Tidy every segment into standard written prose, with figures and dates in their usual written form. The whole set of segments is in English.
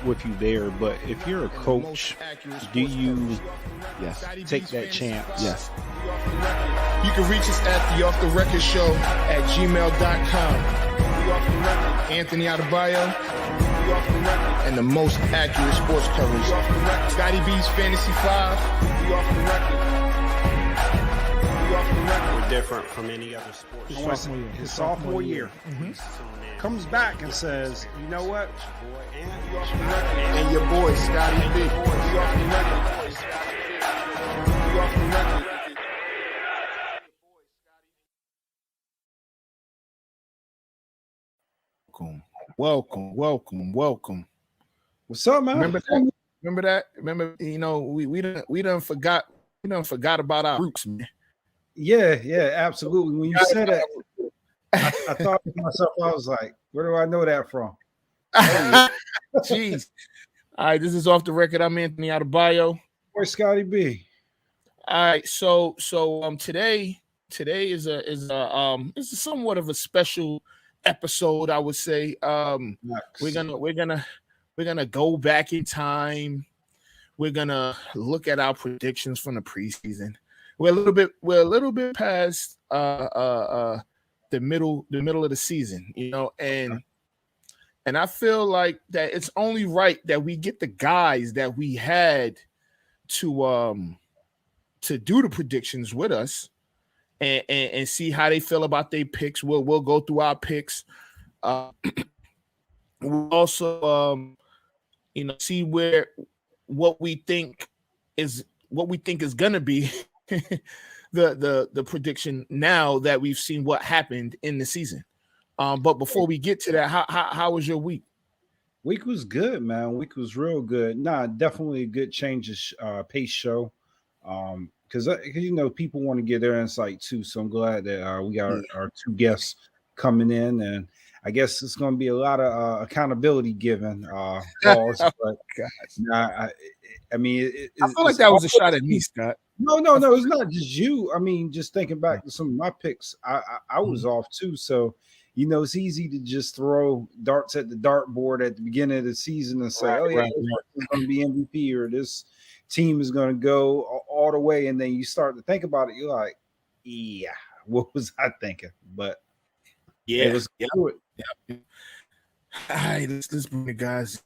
With you there, but if you're a coach, do you take that chance? Yes. You can reach us at the Off the Record Show at gmail.com. Anthony Adebayo, and the most accurate sports coverage. Scotty B's Fantasy 5. We're different from any other sport. His sophomore year. Comes back and says, you know what? And your boy, Scotty B. Welcome. What's up, man? Remember that? You know, we done forgot about our roots, man. Yeah, absolutely. When you said that, I thought to myself, I was like, where do I know that from? Jeez. All right, this is Off the Record. I'm Anthony Adebayo. Where's Scotty B? All right, so today is a somewhat of a special episode, I would say. We're gonna go back in time. We're gonna look at our predictions from the preseason. We're a little bit past the middle of the season, you know, and I feel like that it's only right that we get the guys that we had to do the predictions with us and see how they feel about their picks. We'll go through our picks. We'll also see what we think is gonna be the prediction now that we've seen what happened in the season. But before we get to that, how was your week? Week was good, man. Week was real good. Nah, definitely a good change of pace show. Because people want to get their insight too. So I'm glad that we got our two guests coming in, and I guess it's going to be a lot of accountability given. Calls, but I mean, I feel like that was a shot at me, Scott. No, it's not just you. I mean, just thinking back to some of my picks, I was off too. So, it's easy to just throw darts at the dartboard at the beginning of the season and say, this is going to be MVP or this team is going to go all the way. And then you start to think about it. You're like, yeah, what was I thinking? But yeah, let's do it. Yeah. All right, let's bring the guys.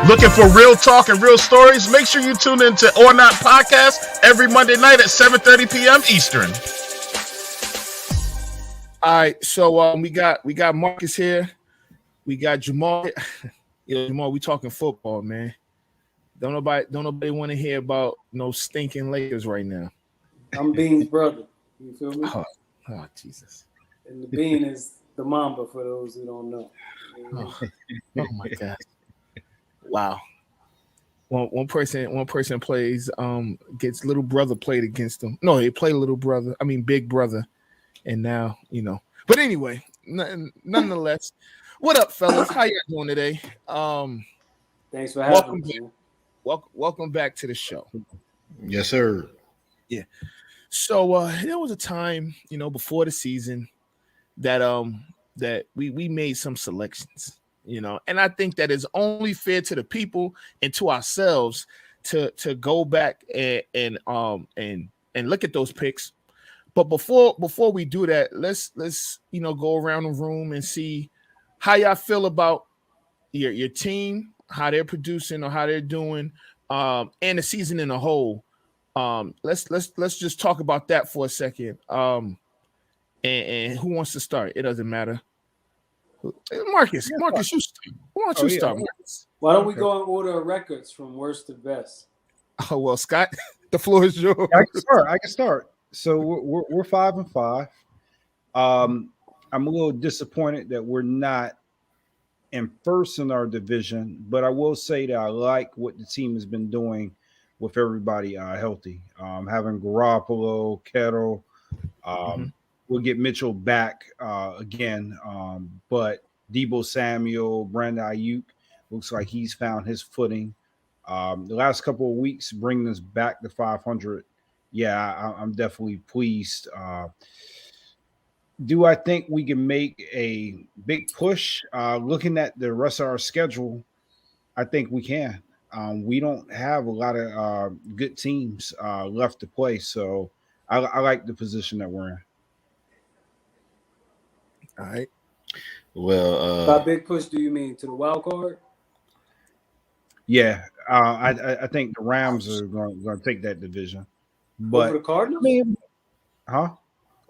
Looking for real talk and real stories? Make sure you tune in to Or Not Podcast every Monday night at 7:30 p.m. Eastern. All right, so we got Marcus here. We got Jamaal. Jamaal, we talking football, man. Don't nobody want to hear about no stinking Lakers right now. I'm Bean's brother. You feel me? Oh Jesus. And the Bean is the Mamba for those who don't know. Oh my God. Wow. One person plays, gets little brother played against them. No, they play little brother. I mean, big brother. And now, But anyway, nonetheless, what up, fellas? How you doing today? Thanks for having me. Welcome back to the show. Yes, sir. Yeah. So there was a time, before the season that we made some selections. And I think that is only fair to the people and to ourselves to go back and look at those picks. But before we do that, let's go around the room and see how y'all feel about your team, how they're producing or how they're doing, and the season in a whole. Let's just talk about that for a second. And who wants to start? It doesn't matter. Marcus, why don't you start, Marcus? Why don't we go in order of records from worst to best? Oh well, Scott, the floor is yours. I can start. So we're 5-5. I'm a little disappointed that we're not and first in our division, but I will say that I like what the team has been doing with everybody healthy. Having Garoppolo, Kettle, Mm-hmm. we'll get Mitchell back again, but Debo Samuel, Brandon Ayuk looks like he's found his footing. The last couple of weeks bringing us back to 500. Yeah, I'm definitely pleased. Do I think we can make a big push? Looking at the rest of our schedule, I think we can. We don't have a lot of good teams left to play, so I like the position that we're in. All right. Well, By big push, do you mean to the wild card? Yeah, I think the Rams are going to take that division, Over the but I Cardinals? mean, huh?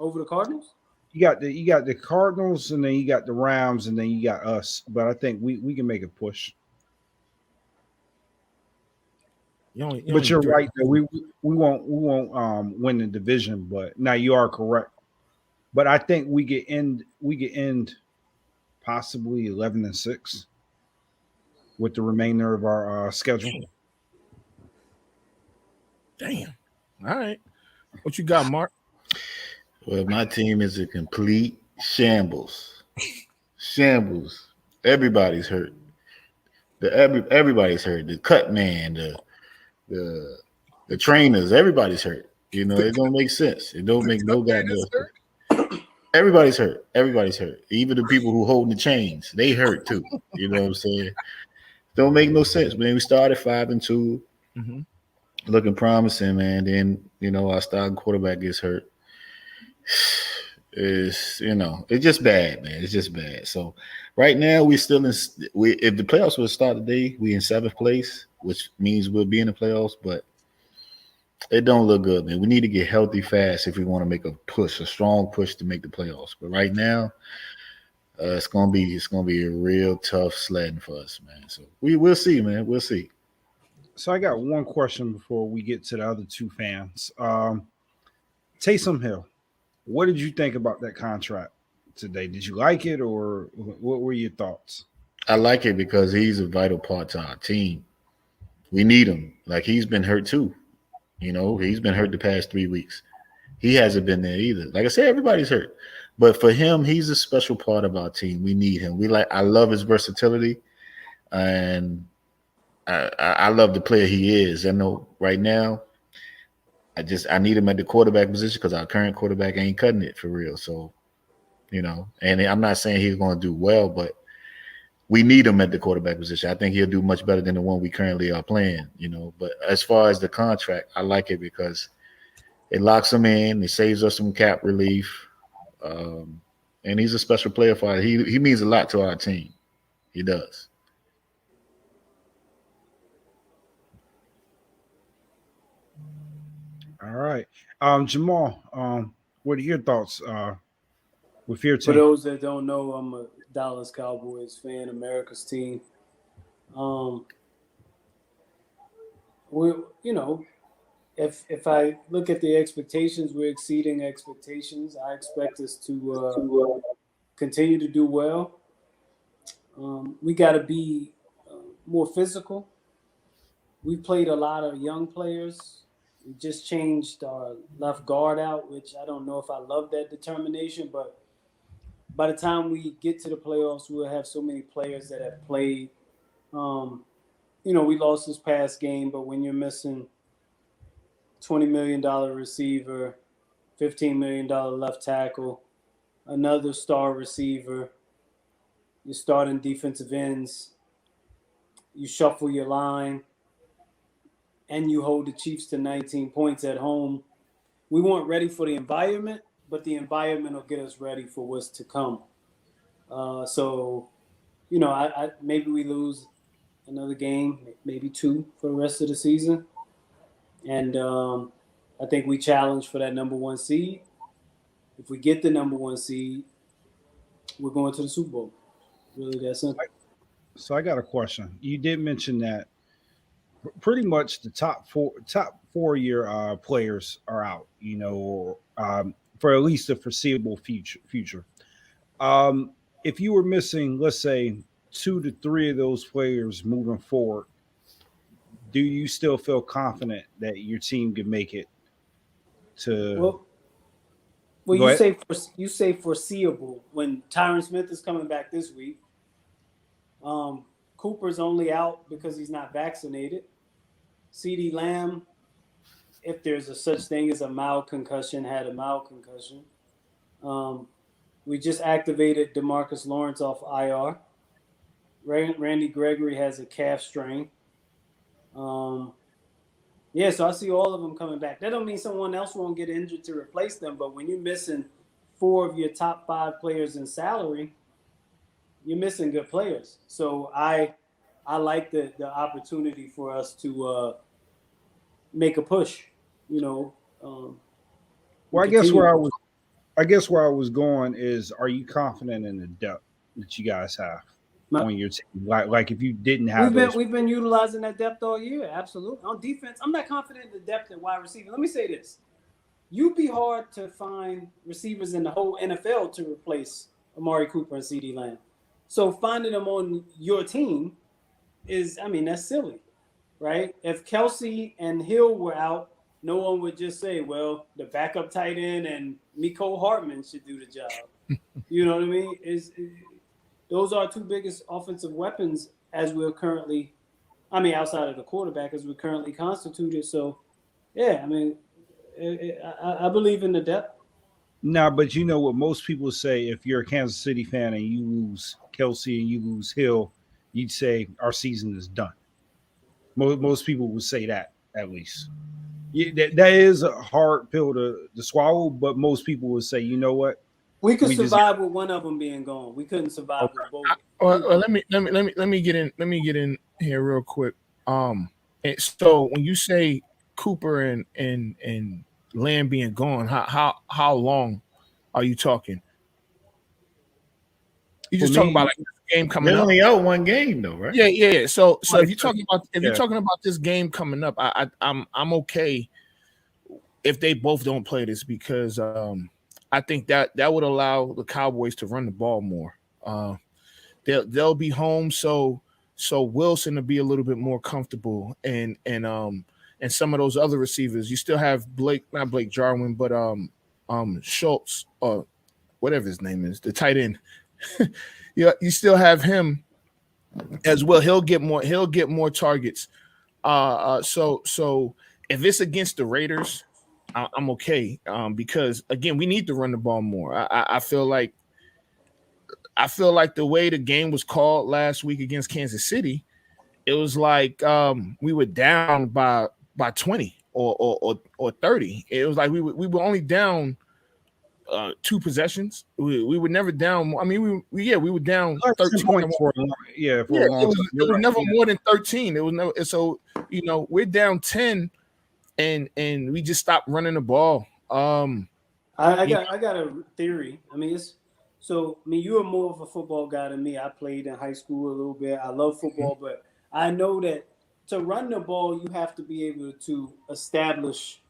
Over the Cardinals? You got the Cardinals, and then you got the Rams, and then you got us. But I think we can make a push. But you're right though. We won't win the division, but now you are correct. But I think we get end possibly 11-6 with the remainder of our schedule. Damn. All right. What you got, Mark? well, my team is a complete shambles. Shambles. Everybody's hurt. Everybody's hurt. The cut man, the trainers, everybody's hurt. You know, it don't make sense. It don't make no goddamn sense. Everybody's hurt. Everybody's hurt. Even the people who holding the chains, they hurt too. You know what I'm saying? Don't make no sense. Man, we started 5-2, Mm-hmm. looking promising, man. Then our starting quarterback gets hurt. It's it's just bad, man. It's just bad. So right now we still in. If the playoffs would start today, we in 7th place, which means we'll be in the playoffs. But it don't look good, man. We need to get healthy fast if we want to make a strong push to make the playoffs. But right now, it's gonna be a real tough sledding for us, man. So we'll see, man. We'll see. So I got one question before we get to the other two fans. Taysom Hill, what did you think about that contract today? Did you like it, or what were your thoughts? I like it because he's a vital part to our team. We need him. Like, he's been hurt too. He's been hurt the past 3 weeks. He hasn't been there either. Like I said, everybody's hurt. But for him, he's a special part of our team. We need him. I love his versatility, and I love the player he is. I know right now, I need him at the quarterback position because our current quarterback ain't cutting it for real. So, and I'm not saying he's going to do well, but we need him at the quarterback position. I think he'll do much better than the one we currently are playing, But as far as the contract, I like it because it locks him in. It saves us some cap relief. And he's a special player for us. He means a lot to our team. He does. All right, Jamal. What are your thoughts with your For team? those that don't know, I'm a Dallas Cowboys fan, America's team. If I look at the expectations, we're exceeding expectations. I expect us to continue to do well. We got to be more physical. We played a lot of young players. We just changed our left guard out, which I don't know if I love that determination, but by the time we get to the playoffs, we'll have so many players that have played. We lost this past game, but when you're missing $20 million receiver, $15 million left tackle, another star receiver, you're starting defensive ends, you shuffle your line, and you hold the Chiefs to 19 points at home. We weren't ready for the environment, but the environment will get us ready for what's to come. So, I maybe we lose another game, maybe 2 for the rest of the season. And I think we challenge for that number 1 seed. If we get the number 1 seed, we're going to the Super Bowl. Really that simple. So I got a question. You did mention that pretty much the top 4 year players are out, for at least the foreseeable future. If you were missing, let's say, 2 to 3 of those players moving forward, do you still feel confident that your team can make it to? Well, Go ahead. you say foreseeable when Tyron Smith is coming back this week. Cooper's only out because he's not vaccinated. CeeDee Lamb, if there's a such thing as a mild concussion, had a mild concussion. We just activated DeMarcus Lawrence off IR. Randy Gregory has a calf strain. Yeah, so I see all of them coming back. That don't mean someone else won't get injured to replace them, but when you're missing 4 of your top 5 players in salary, you're missing good players. So I like the opportunity for us to make a push. Well, I guess where I was going is, are you confident in the depth that you guys have on your team? Like if you didn't have, we've been utilizing that depth all year. Absolutely. On defense, I'm not confident in the depth at wide receiver. Let me say this: you'd be hard to find receivers in the whole NFL to replace Amari Cooper and CeeDee Lamb. So finding them on your team that's silly, right? If Kelsey and Hill were out, no one would just say, well, the backup tight end and Mecole Hardman should do the job. You know what I mean? Those are 2 biggest offensive weapons as we're currently, outside of the quarterback, as we're currently constituted. So, yeah, I believe in the depth. Nah, but you know what most people say, if you're a Kansas City fan and you lose Kelsey and you lose Hill, you'd say our season is done. Most people would say that, at least. Yeah, that is a hard pill to swallow, but most people would say, you know what? We could survive with one of them being gone. We couldn't survive with both. Let me get in here real quick. So when you say Cooper and Lamb being gone, how long are you talking? You just talking about like this game coming up. They're only out 1 game though, right? Yeah. So if you're talking about this game coming up, I'm okay if they both don't play this, because I think that would allow the Cowboys to run the ball more. They'll be home, so Wilson to be a little bit more comfortable, and some of those other receivers. You still have not Blake Jarwin, but Schultz, or whatever his name is, the tight end. You still have him as well. He'll get more targets. So if it's against the Raiders, I'm okay, because again, we need to run the ball more. I feel like the way the game was called last week against Kansas City, it was like we were down by 20 or 30. It was like we were only down 2 possessions. We were never down. We were down 13 points for a long. It was never more than 13. It was never. So we're down 10. And we just stopped running the ball. I got a theory. You're more of a football guy than me. I played in high school a little bit. I love football, but I know that to run the ball, you have to be able to establish.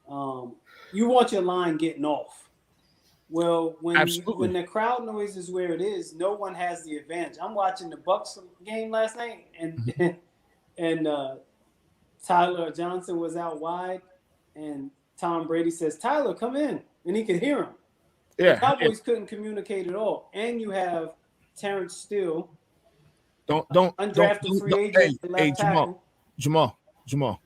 You want your line getting off. Well, when the crowd noise is where it is, no one has the advantage. I'm watching the Bucs game last night, and Tyler Johnson was out wide, and Tom Brady says, "Tyler, come in," and he could hear him. Yeah, the Cowboys couldn't communicate at all. And you have Terrence Steele, undrafted free agent, left tackle. Jamal,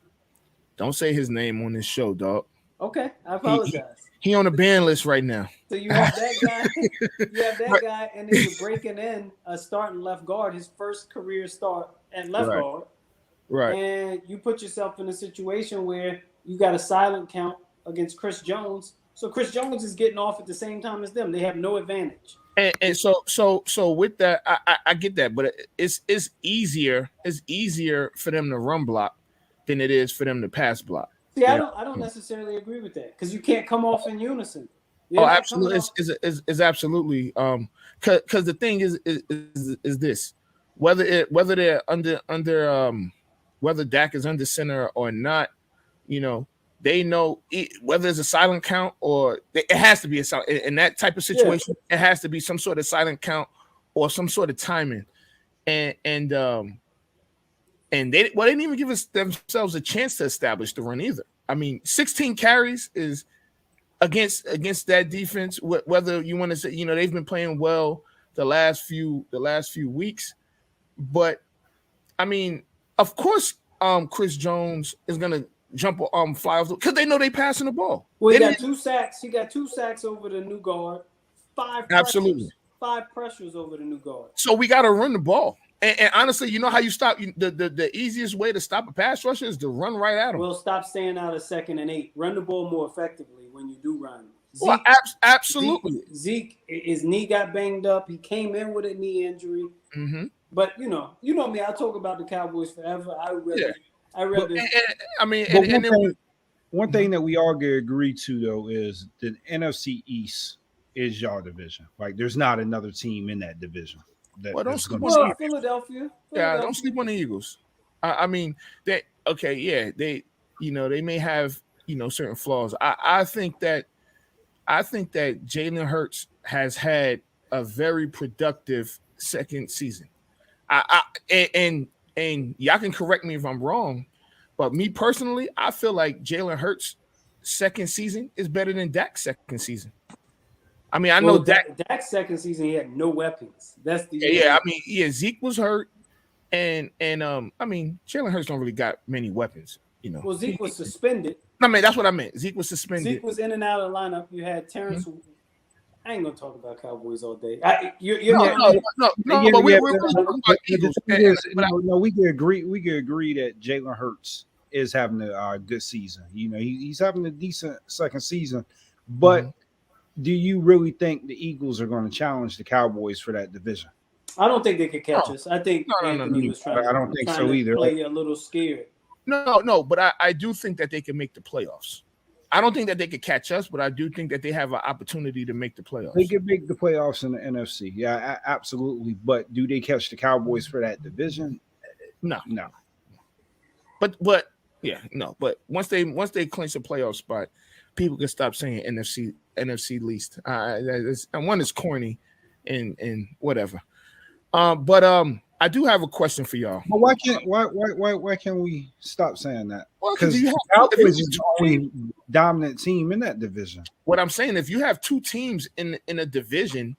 don't say his name on this show, dog. Okay, I apologize. He on the ban list right now. So you have that guy, and then you're breaking in a starting left guard, his first career start at left guard. Right. And you put yourself in a situation where you got a silent count against Chris Jones. So Chris Jones is getting off at the same time as them. They have no advantage. And so with that, I get that, but it's easier for them to run block than it is for them to pass block. See, I don't necessarily agree with that, because you can't come off in unison. Absolutely, is absolutely. Because the thing is this: whether they're under whether Dak is under center or not, they know whether it's a silent count or it has to be a silent. In that type of situation, it has to be some sort of silent count or some sort of timing. and they didn't even give themselves a chance to establish the run either. I mean, 16 carries is against that defense. Whether you want to say, they've been playing well the last few weeks, but I mean, of course, Chris Jones is gonna fly off because they know they passing the ball. Well, he got 2 sacks. He got 2 sacks over the new guard. 5 pressures. Absolutely. 5 pressures over the new guard. So we got to run the ball. And honestly, you know how you stop the easiest way to stop a pass rusher is to run right at him. Well, stop staying out of 2nd and 8. Run the ball more effectively when you do run. Well, absolutely. Zeke, his knee got banged up. He came in with a knee injury. Mm-hmm. But you know me. I talk about the Cowboys forever. One thing that we all get agreed to though is the NFC East is your division. Like, there's not another team in that division. Don't sleep on Philadelphia. Yeah, don't sleep on the Eagles. I mean, they may have certain flaws. I think that Jalen Hurts has had a very productive second season. And y'all can correct me if I'm wrong, but me personally, I feel like Jalen Hurts' second season is better than Dak's second season. I mean, I know Dak's second season he had no weapons. That's the Zeke was hurt, and I mean, Jalen Hurts don't really got many weapons. Well, Zeke was suspended. I mean, that's what I meant. Zeke was suspended. Zeke was in and out of the lineup. You had Terrence. Mm-hmm. I ain't gonna talk about Cowboys all day. We can agree that Jalen Hurts is having a good season. He's having a decent second season, but do you really think the Eagles are going to challenge the Cowboys for that division? I don't think they could catch us. I think Anthony was trying. I don't think so either. Play a little scared. No, but I do think that they can make the playoffs. I don't think that they could catch us, but I do think that they have an opportunity to make the playoffs. They could make the playoffs in the NFC. Yeah, absolutely. But do they catch the Cowboys for that division? No. But yeah, no. But once they clinch a playoff spot, people can stop saying NFC least. And one is corny and whatever. But I do have a question for y'all. Well, why can't we stop saying that? Well, because the Cowboys is the only dominant team in that division. What I'm saying, if you have two teams in a division,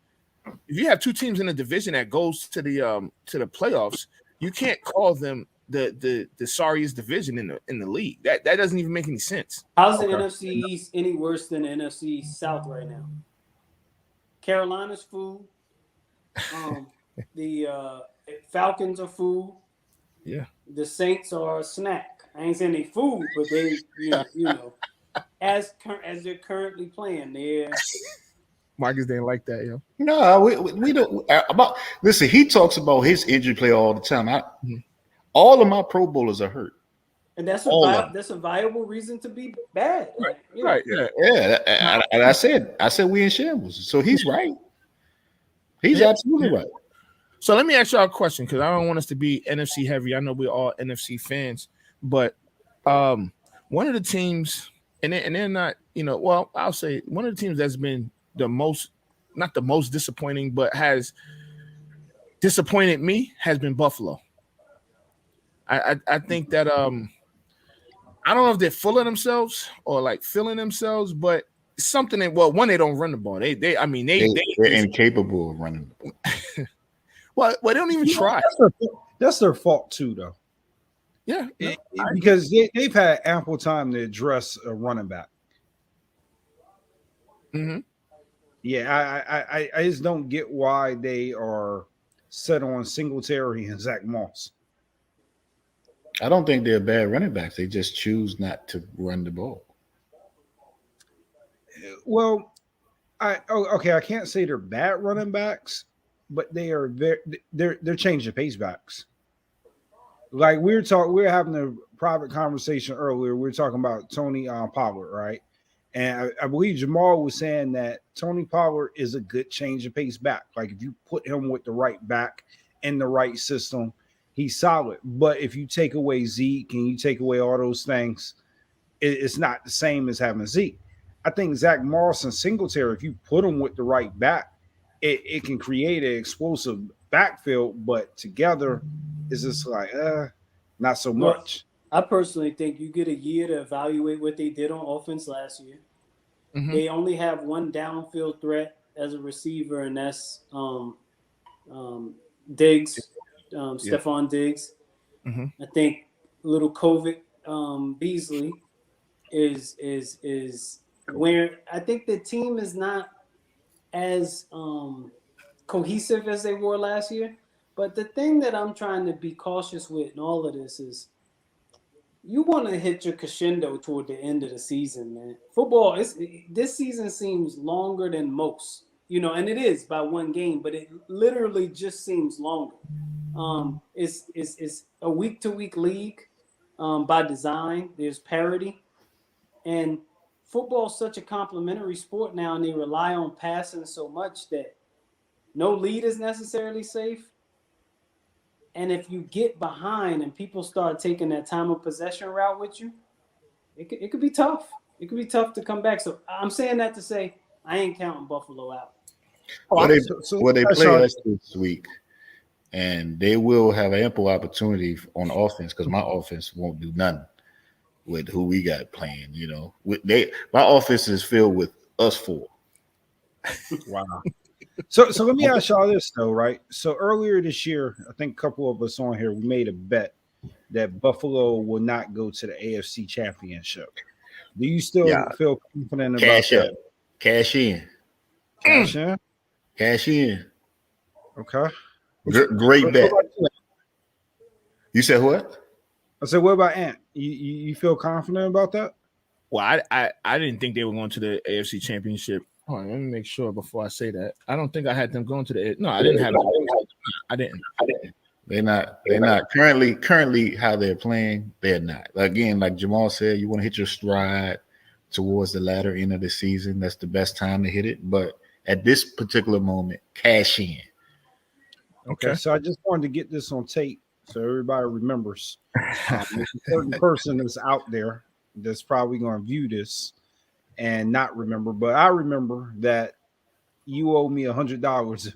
that goes to the playoffs, you can't call them the sorriest division in the league. That doesn't even make any sense. How's the NFC East any worse than the NFC South right now? Carolina's food. The Falcons are food. Yeah. The Saints are a snack. I ain't saying they food, but they, as they're currently playing, they're. Marcus didn't like that, yo. No, we don't. Listen, he talks about his injury play all the time. All of my Pro Bowlers are hurt, and that's a viable reason to be bad. Right. Yeah. And I said we in shambles. So he's right. He's absolutely right. So let me ask y'all a question, because I don't want us to be NFC heavy. I know we're all NFC fans, but one of the teams, and they're not, I'll say one of the teams that's been not the most disappointing, but has disappointed me has been Buffalo. I think that I don't know if they're full of themselves or like feeling themselves, but something that one, they don't run the ball. They're incapable of running the ball. Well, they don't even try. That's their fault too, though. Yeah, because they've had ample time to address a running back. Mm-hmm. Yeah, I just don't get why they are set on Singletary and Zach Moss. I don't think they're bad running backs. They just choose not to run the ball. Well, I can't say they're bad running backs, but they're changing pace backs. Like we were having a private conversation earlier. We were talking about Tony Pollard, right? And I believe Jamaal was saying that Tony Pollard is a good change of pace back. Like if you put him with the right back in the right system, he's solid. But if you take away Zeke and you take away all those things, it's not the same as having Zeke. I think Zach Moss and Singletary, if you put them with the right back, it can create an explosive backfield, but together it's just like not so much. I personally think you get a year to evaluate what they did on offense last year. Mm-hmm. They only have one downfield threat as a receiver, and that's Diggs, Stephon Diggs. Mm-hmm. I think little COVID Beasley is where I think the team is not as cohesive as they were last year. But the thing that I'm trying to be cautious with in all of this is you want to hit your crescendo toward the end of the season, man. Football, this season seems longer than most, and it is by one game, but it literally just seems longer. It's a week-to-week league by design. There's parity. And football is such a complementary sport now, and they rely on passing so much that no lead is necessarily safe. And if you get behind and people start taking that time of possession route with you, it could be tough. It could be tough to come back. So I'm saying that to say I ain't counting Buffalo out. They play us this week, and they will have ample opportunity on offense because my offense won't do nothing with who we got playing. My offense is filled with us four. Wow. So let me ask y'all this though, right? So earlier this year, I think a couple of us on here, we made a bet that Buffalo will not go to the AFC Championship. Do you still feel confident about that? Cash in. Cash in? Cash in. Okay. Great bet. You said what? I said, what about Ant? You feel confident about that? Well, I didn't think they were going to the AFC Championship. Hold on, let me make sure before I say that. I don't think I had them going to the. No, I didn't have. I didn't. They're not currently how they're playing. They're not. Again, like Jamaal said, you want to hit your stride towards the latter end of the season. That's the best time to hit it. But at this particular moment, cash in. Okay. So I just wanted to get this on tape so everybody remembers. There's a certain person that's out there that's probably going to view this and not remember, but I remember that you owe me $100.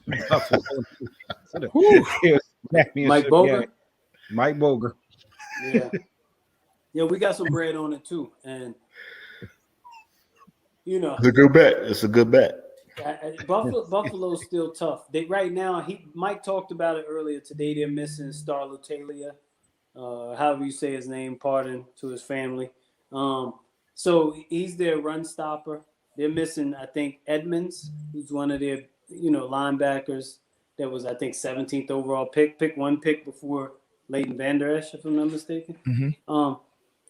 Mike Boger. Mike Boger. Yeah, we got some bread on it too, and it's a good bet. It's a good bet. Buffalo's still tough. Right now, Mike talked about it earlier today. They're missing Star Lutalia, however you say his name. Pardon to his family. So he's their run stopper. They're missing, I think, Edmonds, who's one of their, linebackers that was, I think, 17th overall pick. Pick one pick before Leighton Vander Esch, if I'm not mistaken. Mm-hmm.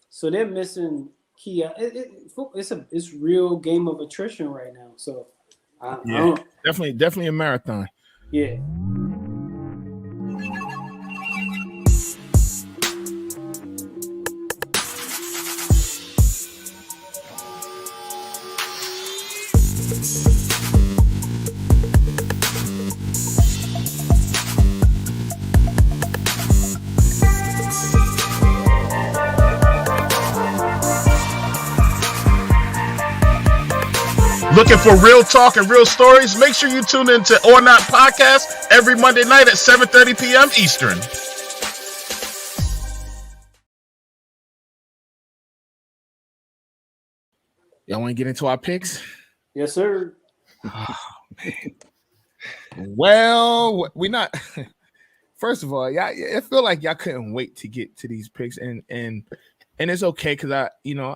So they're missing key. It's real game of attrition right now. So I don't, definitely a marathon. Yeah. Looking for real talk and real stories? Make sure you tune in to Or Not Podcast every Monday night at 7:30 p.m. Eastern. Y'all want to get into our picks? Yes, sir. Oh, man. Well, we're not. First of all, I feel like y'all couldn't wait to get to these picks, and it's okay because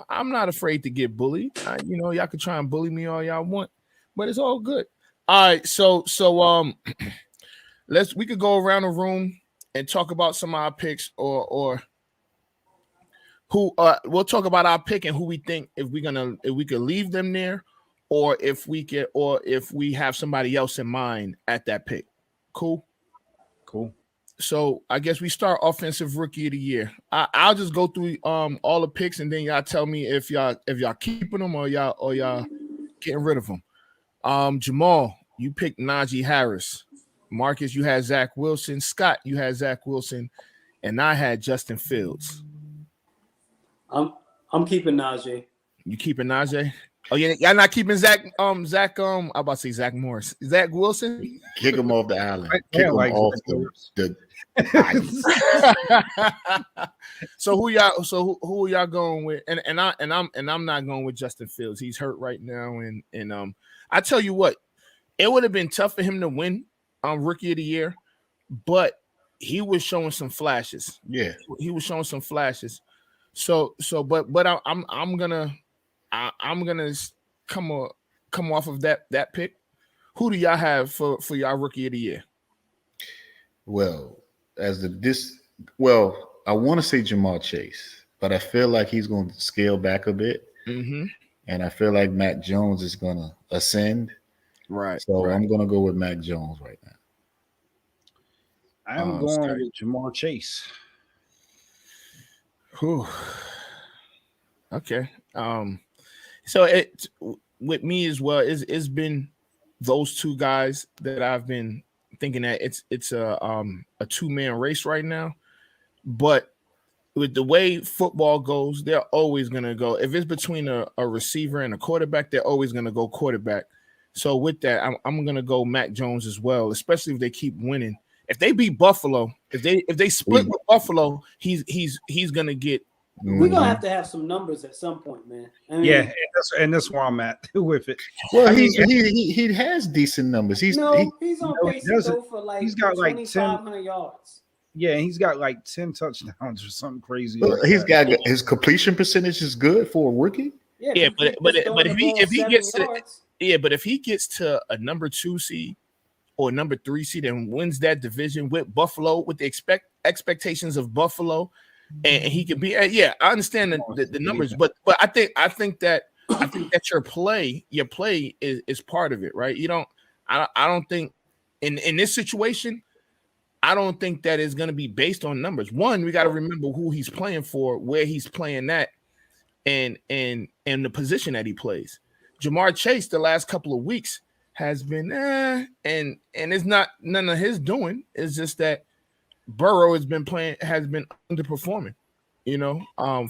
I'm not afraid to get bullied. Y'all can try and bully me all y'all want, but it's all good. All right, so we could go around the room and talk about some of our picks, or who we'll talk about our pick and who we think if we could leave them there, or if we have somebody else in mind at that pick. Cool. So I guess we start offensive rookie of the year. I'll just go through all the picks and then y'all tell me if y'all keeping them or y'all getting rid of them. Jamaal, you picked Najee Harris. Marcus, you had Zach Wilson. Scott, you had Zach Wilson, and I had Justin Fields. I'm keeping Najee. You keeping Najee? Oh yeah, y'all not keeping Zach. I'm about to say Zach Morris. Zach Wilson. Kick him off the island. I Kick him like off Zach the So who y'all? So who are y'all going with? And I'm not going with Justin Fields. He's hurt right now, and I tell you what, it would have been tough for him to win Rookie of the Year, but he was showing some flashes. Yeah, he was showing some flashes. But I'm gonna come off of that pick. Who do y'all have for y'all Rookie of the Year? Well, I want to say Jamaal Chase, but I feel like he's going to scale back a bit, and I feel like Mac Jones is going to ascend. Right. So I'm going to go with Mac Jones right now. I'm going with Jamaal Chase. Whew. Okay. So it with me as well. It's been those two guys that I've been thinking that it's a 2-man race right now. But with the way football goes, they're always gonna go. If it's between a receiver and a quarterback, they're always gonna go quarterback. So with that, I'm gonna go Mac Jones as well, especially if they keep winning. If they beat Buffalo, if they split with Buffalo, he's gonna get. We're gonna have some numbers at some point, man. I mean, yeah, and that's where I'm at with it. Well, he has decent numbers. He's on pace to go for he's got like 2,500 yards. Yeah, he's got like 10 touchdowns or something crazy. Well, like he's that. got his completion percentage is good for a rookie. Yeah, but if he gets to but if he gets to a number 2 seed or number 3 seed and wins that division with Buffalo, with the expectations of Buffalo, and he can be I understand the numbers, but I think that your play is part of it, right? I don't think in this situation, I don't think that is going to be based on numbers. One, we got to remember who he's playing for, where he's playing at, and the position that he plays. Jamar Chase the last couple of weeks has been and it's not none of his doing. It's just that Burrow has been underperforming,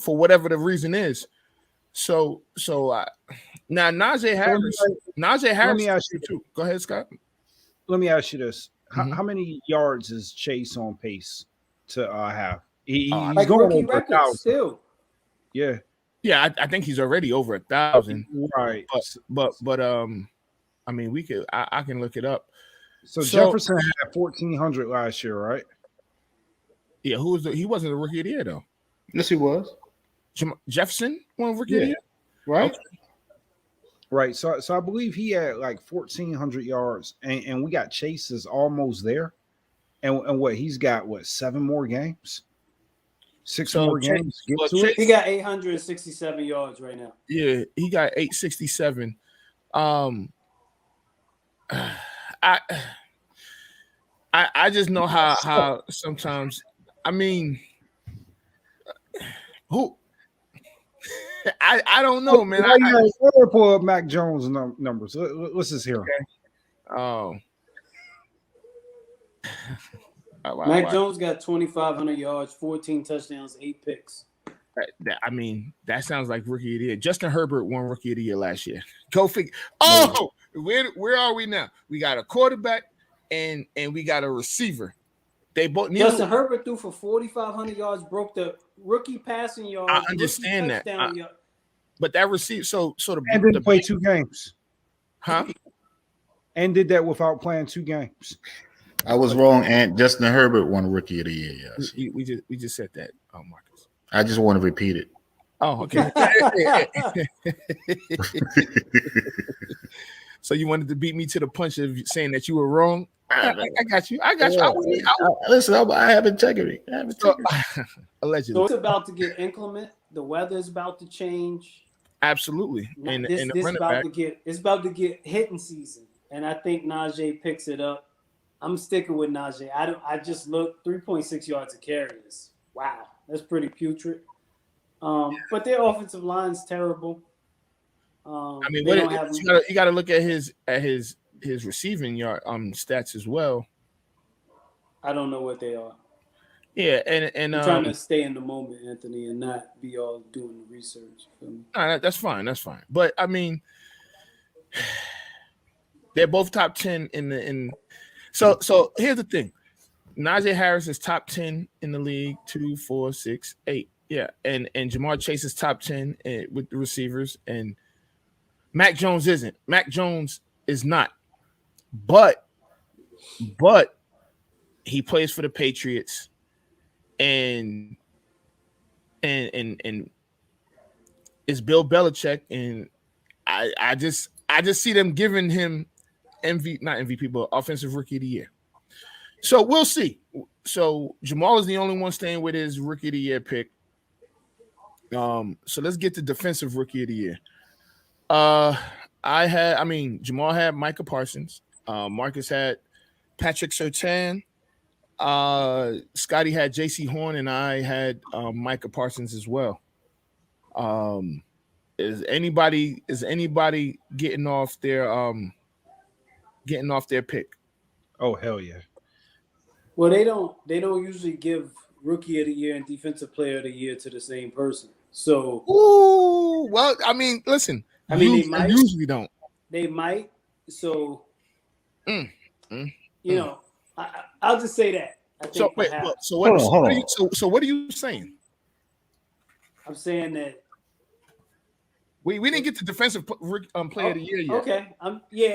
for whatever the reason is. So now Najee Harris. Let me ask you too. Go ahead, Scott. Let me ask you this: how many yards is Chase on pace to have? He's like going rookie over record 1,000. still. Yeah. Yeah, I think he's already over 1,000. Right. But I mean, I can look it up. So Jefferson had 1,400 last year, right? Yeah, he wasn't a Rookie of the Year though. Yes, he was. Jefferson won Rookie of the Year, right? Okay. Right. So I believe he had like 1,400 yards, and we got Chase's almost there, and what he's got 7 more games, 6 more games. He got 867 yards right now. Yeah, he got 867. I just know how sometimes. I mean, who? I don't know, man. I pull up Mac Jones numbers. Let's just hear. Okay. Oh. Mac Jones got 2,500 yards, 14 touchdowns, 8 picks. I mean, that sounds like Rookie of the Year. Justin Herbert won Rookie of the Year last year. Go figure. Oh, where are we now? We got a quarterback and we got a receiver. They both. Justin Herbert threw for 4,500 yards, broke the rookie passing yards. I understand that, but that receiver. So and didn't play 2 games, huh? And did that without playing 2 games. I was wrong, and Justin Herbert won Rookie of the Year. Yes, we just said that. Oh, Marcus. I just want to repeat it. Oh, okay. So you wanted to beat me to the punch of saying that you were wrong? I got you. Listen, I have integrity. Allegedly. So it's about to get inclement. The weather is about to change. Absolutely. And it's about to get hitting season. And I think Najee picks it up. I'm sticking with Najee. I just looked 3.6 yards a carry. Wow, that's pretty putrid. But their offensive line's terrible. I mean, you got to look at his receiving yard stats as well. I don't know what they are. Yeah, and I'm trying to stay in the moment, Anthony, and not be all doing the research. That's fine. That's fine. But I mean, they're both top 10 in. So here's the thing: Najee Harris is top 10 in the league. 2, 4, 6, 8. Yeah, and Jamar Chase is top 10 with the receivers, and Mac Jones isn't. Mac Jones is not. But he plays for the Patriots, and it's Bill Belichick, and I just see them giving him not MVP, but offensive rookie of the year. So we'll see. So Jamal is the only one staying with his rookie of the year pick. So let's get to defensive rookie of the year. Jamal had Micah Parsons. Marcus had Patrick Surtain. Scotty had J.C. Horn, and I had Micah Parsons as well. Is anybody getting off their pick? Oh, hell yeah. Well, they don't usually give rookie of the year and defensive player of the year to the same person. So, well, I mean, listen. They might. Usually don't. They might. So, you know, I'll just say that. I think so wait. So what are you saying? I'm saying that we didn't get to defensive player of the year yet. Okay.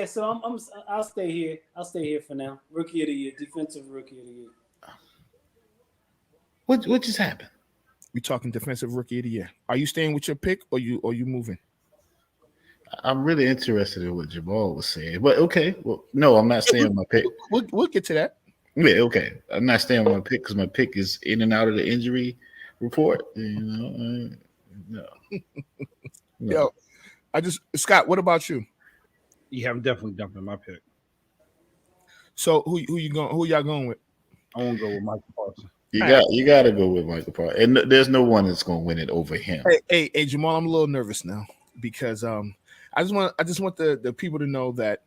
So I'll stay here. I'll stay here for now. Rookie of the year, defensive rookie of the year. What just happened? We talking defensive rookie of the year. Are you staying with your pick or you moving? I'm really interested in what Jamal was saying. But okay. Well, no, I'm not staying with my pick. We'll get to that. Yeah, okay. I'm not staying with my pick because my pick is in and out of the injury report. You know, no. Yo, Scott, what about you? Yeah, I'm definitely dumping my pick. So who y'all going with? I want to go with Michael Parsons. You got to go with Michael Parsons, and there's no one that's going to win it over him. Hey, Jamal, I'm a little nervous now because I just want the people to know that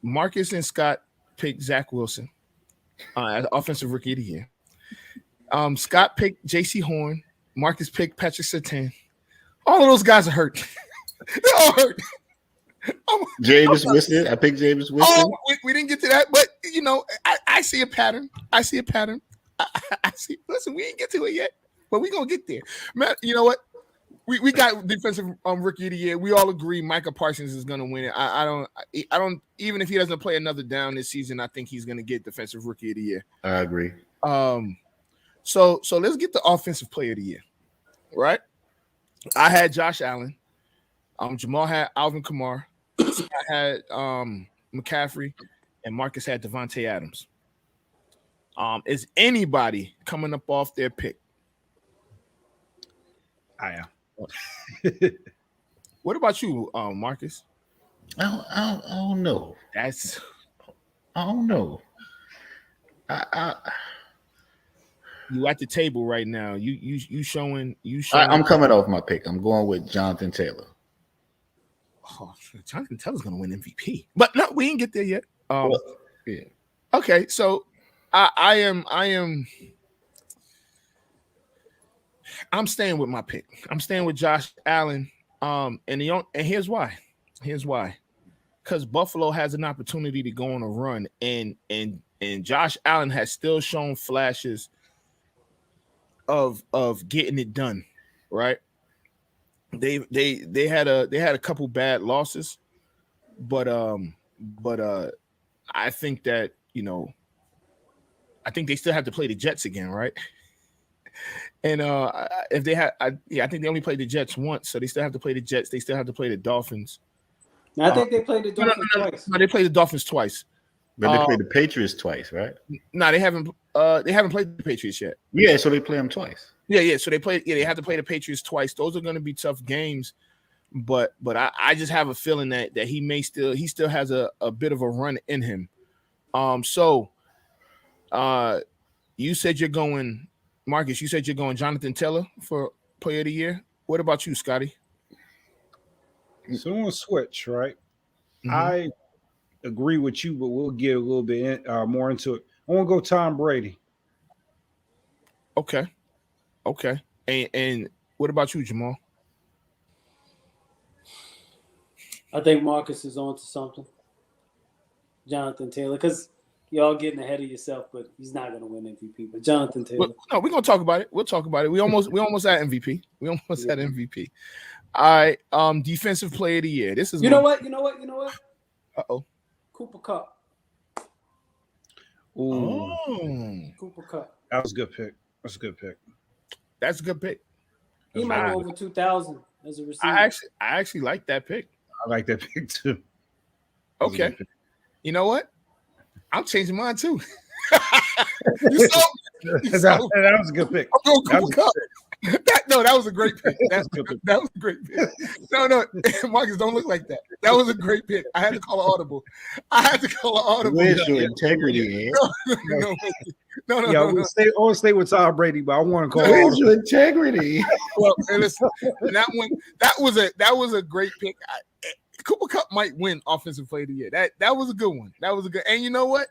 Marcus and Scott picked Zach Wilson as offensive rookie of the year. Scott picked J.C. Horn. Marcus picked Patrick Surtain. All of those guys are hurt. They're all hurt. Jameis Winston. I picked Jameis Winston. Oh, we didn't get to that, but you know, I see a pattern. I see. Listen, we didn't get to it yet, but we're gonna get there. Man, you know what? We got defensive rookie of the year. We all agree Micah Parsons is gonna win it. I don't even if he doesn't play another down this season, I think he's gonna get defensive rookie of the year. I agree. So let's get the offensive player of the year, right? I had Josh Allen. Jamal had Alvin Kamara. Scott had McCaffrey, and Marcus had Devontae Adams. Is anybody coming up off their pick? I am. What about you, Marcus? I don't know. I don't know. You at the table right now. You showing. I'm coming off my pick. I'm going with Jonathan Taylor. Oh, Jonathan Taylor's gonna win MVP, but no, we didn't get there yet. Yeah. Okay, so I'm staying with my pick. I'm staying with Josh Allen. And here's why. Because Buffalo has an opportunity to go on a run, and Josh Allen has still shown flashes of getting it done, right? They had a couple bad losses, but I think that, you know, I think they still have to play the Jets again, right? And if they had, I think they only played the Jets once, so they still have to play the Jets. They still have to play the Dolphins. I think they played the Dolphins twice. No, they played the Dolphins twice. But they played the Patriots twice, right? No, they haven't. They haven't played the Patriots yet. Yeah, so they play them twice. Yeah. So they play. Yeah, they have to play the Patriots twice. Those are going to be tough games. But I just have a feeling that he still has a bit of a run in him. So you said you're going, Marcus. You said you're going Jonathan Taylor for Player of the Year. What about you, Scotty? So I'm gonna switch, right? Mm-hmm. I agree with you, but we'll get a little bit more into it. I want to go Tom Brady. Okay. And what about you, Jamal? I think Marcus is on to something. Jonathan Taylor, because y'all getting ahead of yourself, but he's not going to win MVP. But Jonathan Taylor. No, we're gonna talk about it. We'll talk about it. We almost at MVP. We almost had MVP. All right. Defensive Player of the Year. This is You know what? Uh-oh. Cooper Kupp. Ooh. Cooper Kupp. That was a good pick. That's a good pick. He might go over 2,000 as a receiver. I actually like that pick. I like that pick too. Okay. You know what? I'm changing mine too. That was a good pick. That was a great pick. That was a great pick. No, Marcus, don't look like that. That was a great pick. I had to call an audible. Where's your integrity? No. I want to stay with Tom Brady, but I want to call. Where's your integrity? Well, listen, that was a great pick. Cooper Kupp might win Offensive Player of the Year. That was a good one. That was a good. And you know what?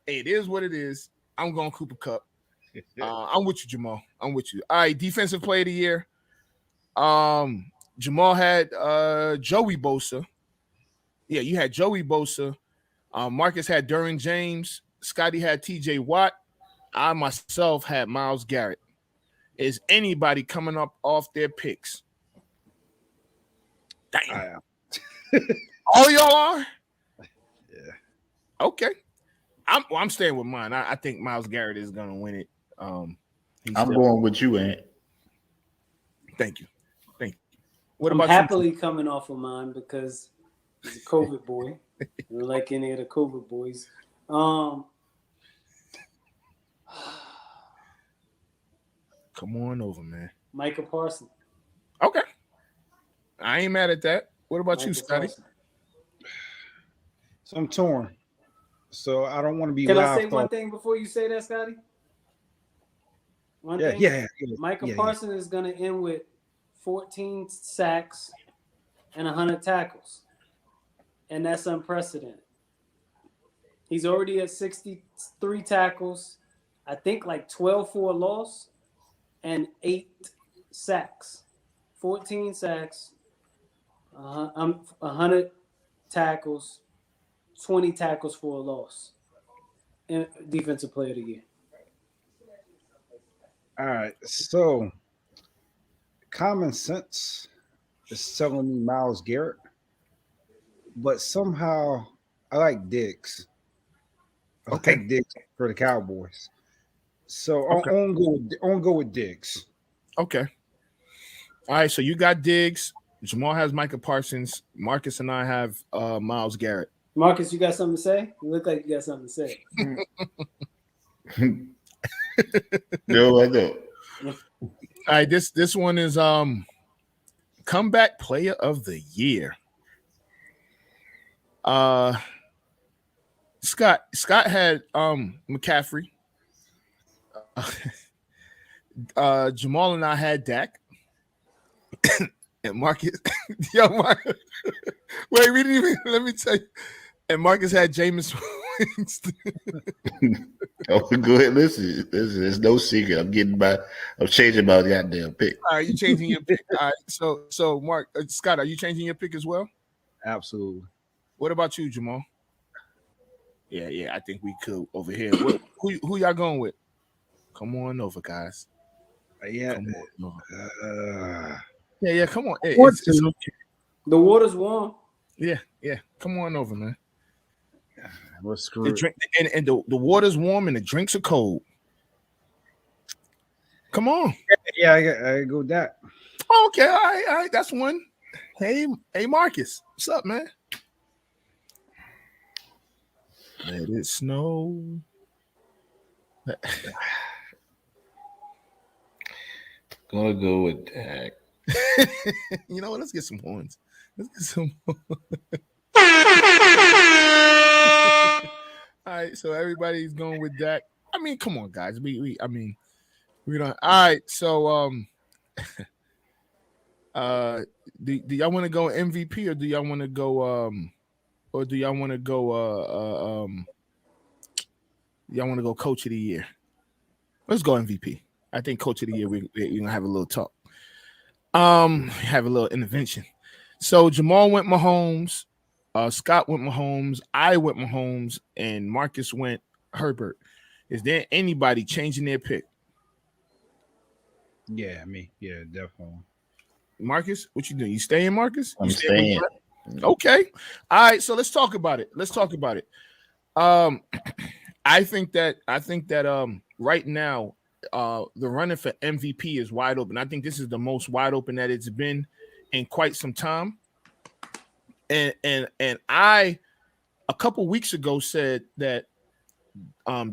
Hey, it is what it is. I'm going Cooper Kupp. I'm with you, Jamal. I'm with you. All right, Defensive Player of the Year. Jamal had Joey Bosa. Yeah, you had Joey Bosa. Marcus had Derwin James. Scotty had TJ Watt. I myself had Myles Garrett. Is anybody coming up off their picks? Damn. All y'all are? Yeah. Okay. I'm staying with mine. I think Myles Garrett is going to win it. I'm going with you, Ant. Thank you. What I'm about happily you? coming off of mine because he's a COVID boy. I don't like any of the COVID boys. Come on over, man. Micah Parsons. Okay. I ain't mad at that. What about you, Scotty? So I'm torn. So I don't want to be. Can I say one thing before you say that, Scotty? One thing. Yeah. Micah Parsons is going to end with 14 sacks and 100 tackles, and that's unprecedented. He's already at 63 tackles, I think like 12 for a loss, and 8 sacks. 14 sacks, 100 tackles, 20 tackles for a loss. And Defensive Player of the Year. All right. So common sense is telling me Myles Garrett, but somehow I like Diggs. I like Diggs for the Cowboys. So I'm gonna go with Diggs. Okay. All right, so you got Diggs. Jamal has Micah Parsons. Marcus and I have Myles Garrett. Marcus, you got something to say? You look like you got something to say. No, I don't. All right, this one is comeback player of the year. Scott had McCaffrey. Jamal and I had Dak. And Marcus, Marcus, wait, we didn't even, let me tell you. And Marcus had Jameis Winston. Oh, go ahead, listen. There's no secret. I'm changing my goddamn pick. All right, you changing your pick. All right, so Mark, Scott, are you changing your pick as well? Absolutely. What about you, Jamal? Yeah, I think we could over here. Who y'all going with? Come on over, guys. Yeah. Come on over. Yeah, come on. Hey, it's okay. The water's warm. Yeah. Come on over, man. We're screwed. And the water's warm and the drinks are cold. Come on. Yeah, I go with that. Okay, all right. That's one. Hey, Marcus. What's up, man? Let it snow. Gonna go with Dak. You know what? Let's get some horns. All right, so everybody's going with Dak. I mean, come on, guys. We don't. All right, so do y'all want to go MVP or do y'all want to go Y'all want to go coach of the year? Let's go MVP. I think coach of the year, we're going to have a little talk. Have a little intervention. So Jamal went Mahomes. Scott went Mahomes. I went Mahomes. And Marcus went Herbert. Is there anybody changing their pick? Yeah, me. Yeah, definitely. Marcus, what you doing? You staying, Marcus? I'm staying. Okay. All right. So let's talk about it. I think that right now, the running for MVP is wide open. I think this is the most wide open that it's been in quite some time. And I a couple weeks ago said that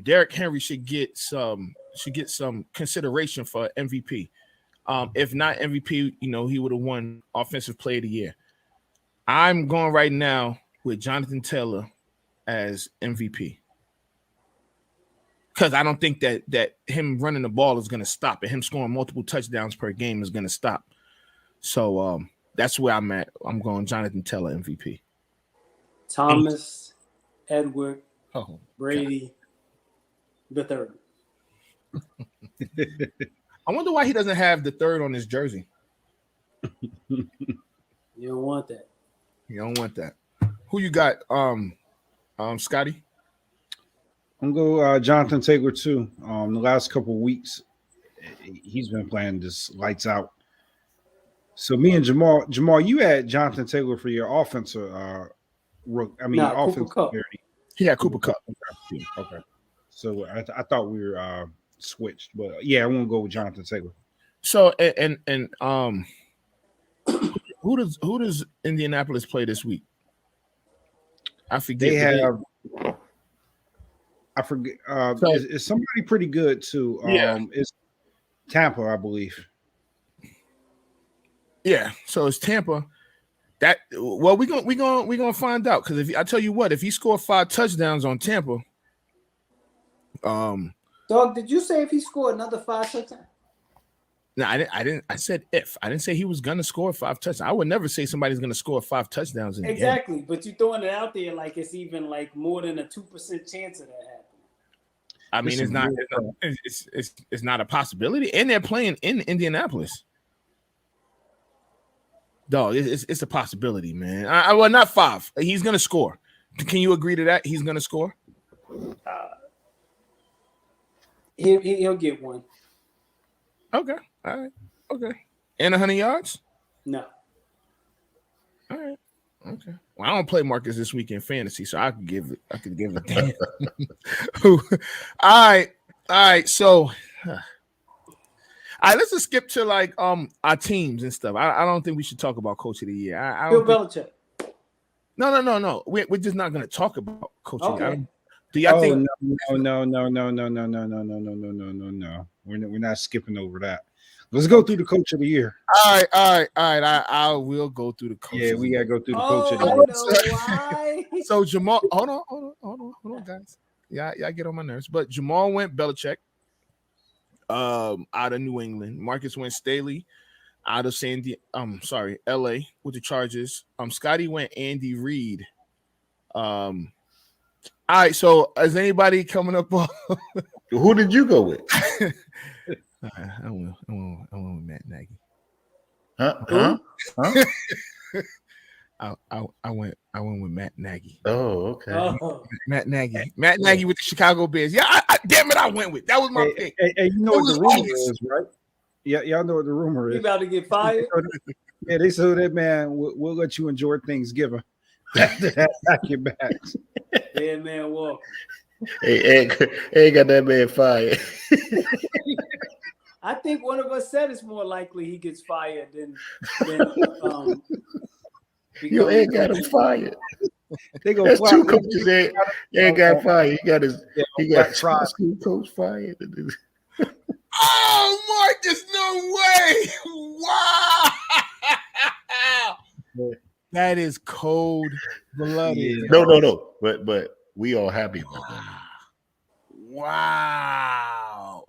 Derrick Henry should get some consideration for MVP. If not MVP, he would have won Offensive Player of the Year. I'm going right now with Jonathan Taylor as MVP. Because I don't think that him running the ball is going to stop it. Him scoring multiple touchdowns per game is going to stop. So that's where I'm at. I'm going Jonathan Taylor MVP. Thomas, Edward, Brady, the third. I wonder why he doesn't have the third on his jersey. You don't want that. You don't want that. Who you got, Scotty? I'm going to go Jonathan Taylor too. The last couple of weeks, he's been playing just lights out. So me and Jamal, you had Jonathan Taylor for your offensive. Offensive security. He had Cooper Kupp. Okay. So I thought we were switched, but yeah, I want to go with Jonathan Taylor. So and who does Indianapolis play this week? I forget. They have. I forget. It's somebody pretty good too. It's Tampa, I believe. Yeah, so it's Tampa. We're gonna find out, because if I tell you what, if he scored 5 touchdowns on Tampa, Dog, did you say if he scored another 5 touchdowns? No, I didn't. I said if. I didn't say he was gonna score 5 touchdowns. I would never say somebody's gonna score 5 touchdowns in exactly, the game. But you're throwing it out there like it's even like more than a 2% chance of that happening. I mean, it's not a possibility, and they're playing in Indianapolis. Dog, it's a possibility, man. Well, not 5. He's gonna score. Can you agree to that? He's gonna score. He'll get 1. Okay. All right. Okay. And 100 yards? No. All right. Okay. Well, I don't play Marcus this week in fantasy, so I could give it a damn. All right. So, all right, let's just skip to like our teams and stuff. I don't think we should talk about Coach of the Year. Bill Belichick. No. We're just not going to talk about Coach of the Year. Do y'all think? No. We're not skipping over that. Let's go through the Coach of the Year. All right. I will go through the coach. Yeah, we gotta go through the Coach of the Year. So Jamal, hold on, guys. Yeah, I get on my nerves. But Jamal went Belichick. Out of New England. Marcus went Staley out of LA with the Chargers. Scotty went Andy Reid. All right, so is anybody coming up on who did you go with? I went with Matt Nagy. Huh? I went with Matt Nagy. Oh, okay. Matt Nagy with the Chicago Bears. Yeah, damn it, I went with that was my pick. Hey, you know what the rumor is, right? Yeah, y'all know what the rumor is. You about to get fired? Yeah, they said that man. We'll let you enjoy Thanksgiving. After that, back your backs. Yeah, man, walk. Hey, ain't got that man fired. I think one of us said it's more likely he gets fired than you ain't got him fired. They go. That's 2 coaches that ain't got fired. He got school coach fired. Oh, Marcus, no way! Wow, that is cold blooded. Yeah. No. But we all happy about that. Wow.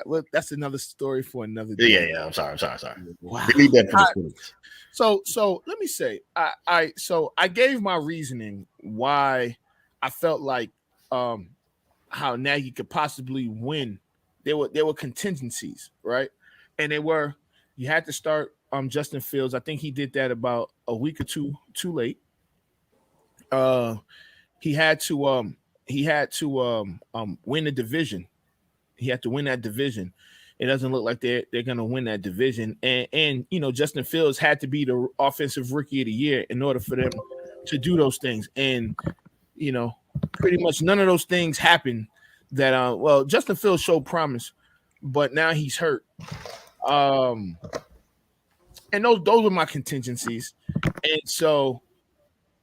Well, that's another story for another day. Yeah. I'm sorry. Wow. Delete that for the So let me say, I gave my reasoning why I felt like how Nagy could possibly win. There were contingencies, right? And you had to start Justin Fields. I think he did that about a week or two too late. He had to win the division. He had to win that division. It doesn't look like they're going to win that division. And Justin Fields had to be the offensive rookie of the year in order for them to do those things. And pretty much none of those things happened. That Justin Fields showed promise, but now he's hurt. And those were my contingencies. And so,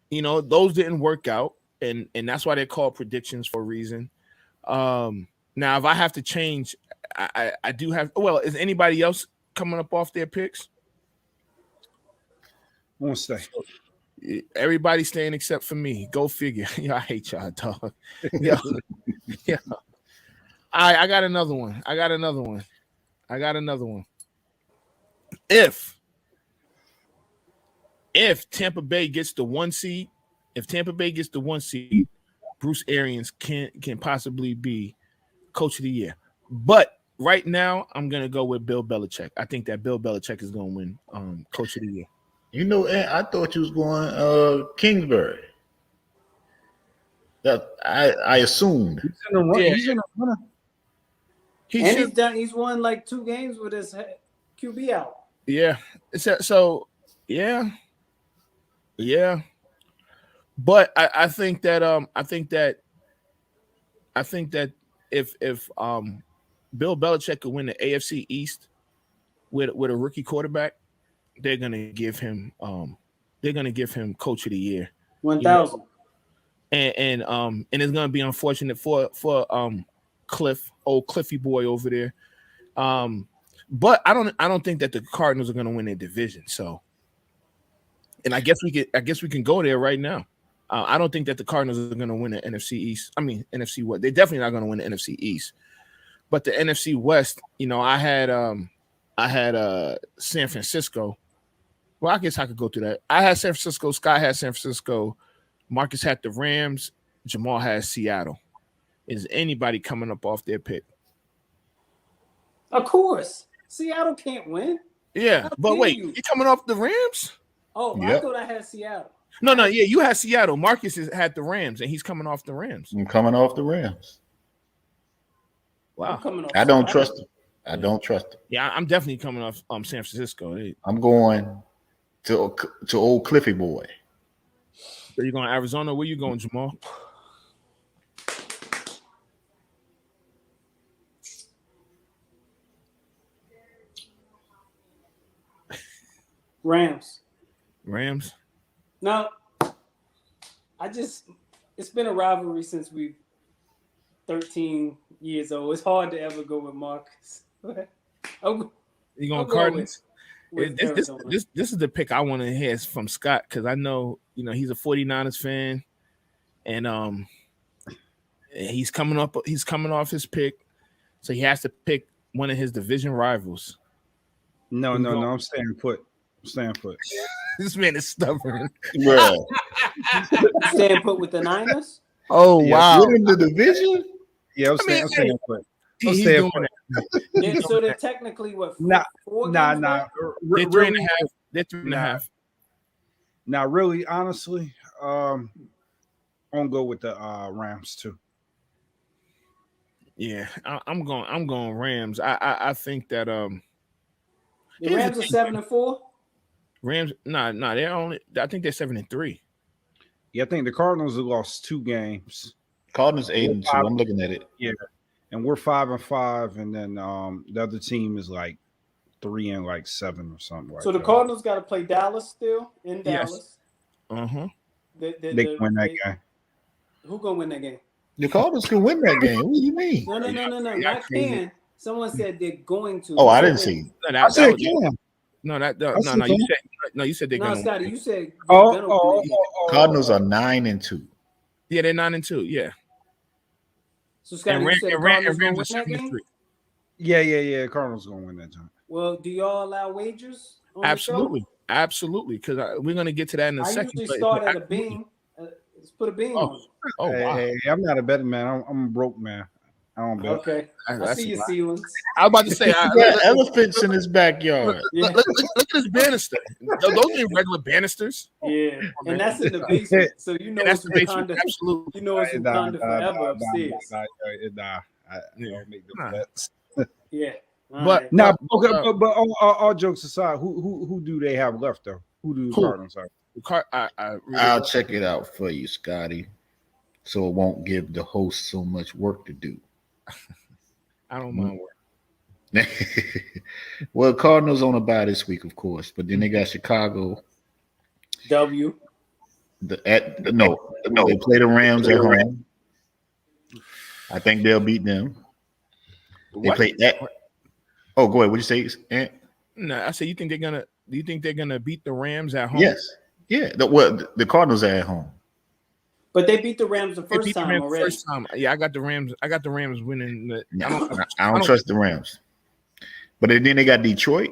those didn't work out, and that's why they're called predictions for a reason. Now, if I have to change, I do have. Well, is anybody else coming up off their picks? Won't stay. Everybody's staying except for me. Go figure. I hate y'all, dog. Yeah. I got another one. If Tampa Bay gets the 1 seed, Bruce Arians can possibly be coach of the year. But right now, I'm gonna go with Bill Belichick. I think that Bill Belichick is gonna win coach of the year. I thought you was going Kingsbury. That I assumed. He's in the run. Yeah. He's in the runner. He's won like 2 games with his QB out. Yeah. Yeah. But I think that if Bill Belichick could win the AFC East with a rookie quarterback, they're gonna give him coach of the year. 1,000. And it's gonna be unfortunate for Cliff, old Cliffy boy over there. But I don't think that the Cardinals are gonna win their division. So, and I guess we can go there right now. I don't think that the Cardinals are gonna win the NFC East. I mean NFC West. They're definitely not gonna win the NFC East. But the NFC West, I had San Francisco. Well, I guess I could go through that. I had San Francisco. Scott had San Francisco. Marcus had the Rams. Jamal has Seattle. Is anybody coming up off their pick? Of course. Seattle can't win. Yeah, but wait, you coming off the Rams? Oh, yep. I thought I had Seattle. No, yeah, you had Seattle. Marcus had the Rams, and he's coming off the Rams. I'm coming off the Rams. Wow. I don't trust him. Yeah, I'm definitely coming off San Francisco. I'm going to old Cliffy boy. So you going to Arizona? Where you going, Jamal? Rams. No, it's been a rivalry since we 13 years old. It's hard to ever go with Marcus. You going Cardinals? This is the pick I want to hear from Scott, because I know he's a 49ers fan, and he's coming off his pick, so he has to pick one of his division rivals. No, I'm staying put. This man is stubborn. Yeah. Staying put with the Niners? Oh, wow. We're in the division? Yeah, I'm staying put. Yeah, so they're technically what? Nah. They're 3.5. They're 3.5. Now, really, honestly, I'm gonna go with the Rams too. Yeah, I'm going Rams. I think that the Rams are 7-4. Rams, they're only. I think they're 7-3. Yeah, I think the Cardinals have lost 2 games. Cardinals 8-2. I'm looking at it. Yeah, and we're 5-5, and then the other team is like 3-7 or something. So the Cardinals got to play Dallas still in Dallas. Uh-huh. They can win that game. Who gonna win that game? The Cardinals can win that game. What do you mean? No. Not can. Someone said they're going to. Oh, I didn't see. I said can. No, you said they're going to. No, Scotty, you said. Cardinals are 9-2. Yeah, they're 9-2. Yeah. So Scotty, you said Cardinals going to win that game? Yeah. Cardinals going to win that time. Well, do y'all allow wagers on Absolutely, because we're going to get to that in a second. I usually start at a bean. Let's put a bean on it. Oh wow. Hey, I'm not a betting man. I'm a broke man. I don't bet. Okay. I see your ceilings. I was about to say, He got elephants in his backyard. look at this banister. Those ain't regular banisters. Yeah, and that's in the basement, so you know And that's it's the basement. Wakanda. Absolutely. You know it's Wakanda forever upstairs. Nah. I don't make the bets. Yeah. But Nah, okay, but all jokes aside, who do they have left though? Who do the Cardinals have? I'll check it out for you, Scotty, so it won't give the host so much work to do. I don't mind work. Well, Cardinals on a bye this week, of course, but then they got Chicago. W. They play the Rams at home. I think they'll beat them. They play at. Oh, go ahead. What you say, Ant? No, I say you think they're gonna. Do you think they're gonna beat the Rams at home? Yes. Yeah. The Cardinals are at home. But they beat the Rams the first time already. First time. Yeah, I got the Rams. I got the Rams winning. I don't trust the Rams. But then they got Detroit.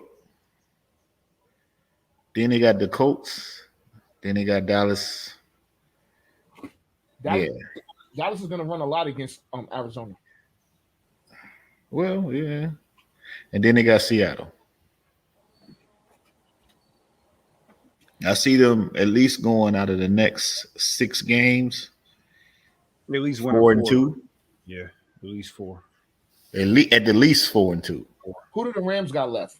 Then they got the Colts. Then they got Dallas. Dallas is gonna run a lot against Arizona. Well, yeah. And then they got Seattle. I see them at least going out of the next 6 games. At least 4-2. Yeah, at least 4. At the least 4-2. Who do the Rams got left?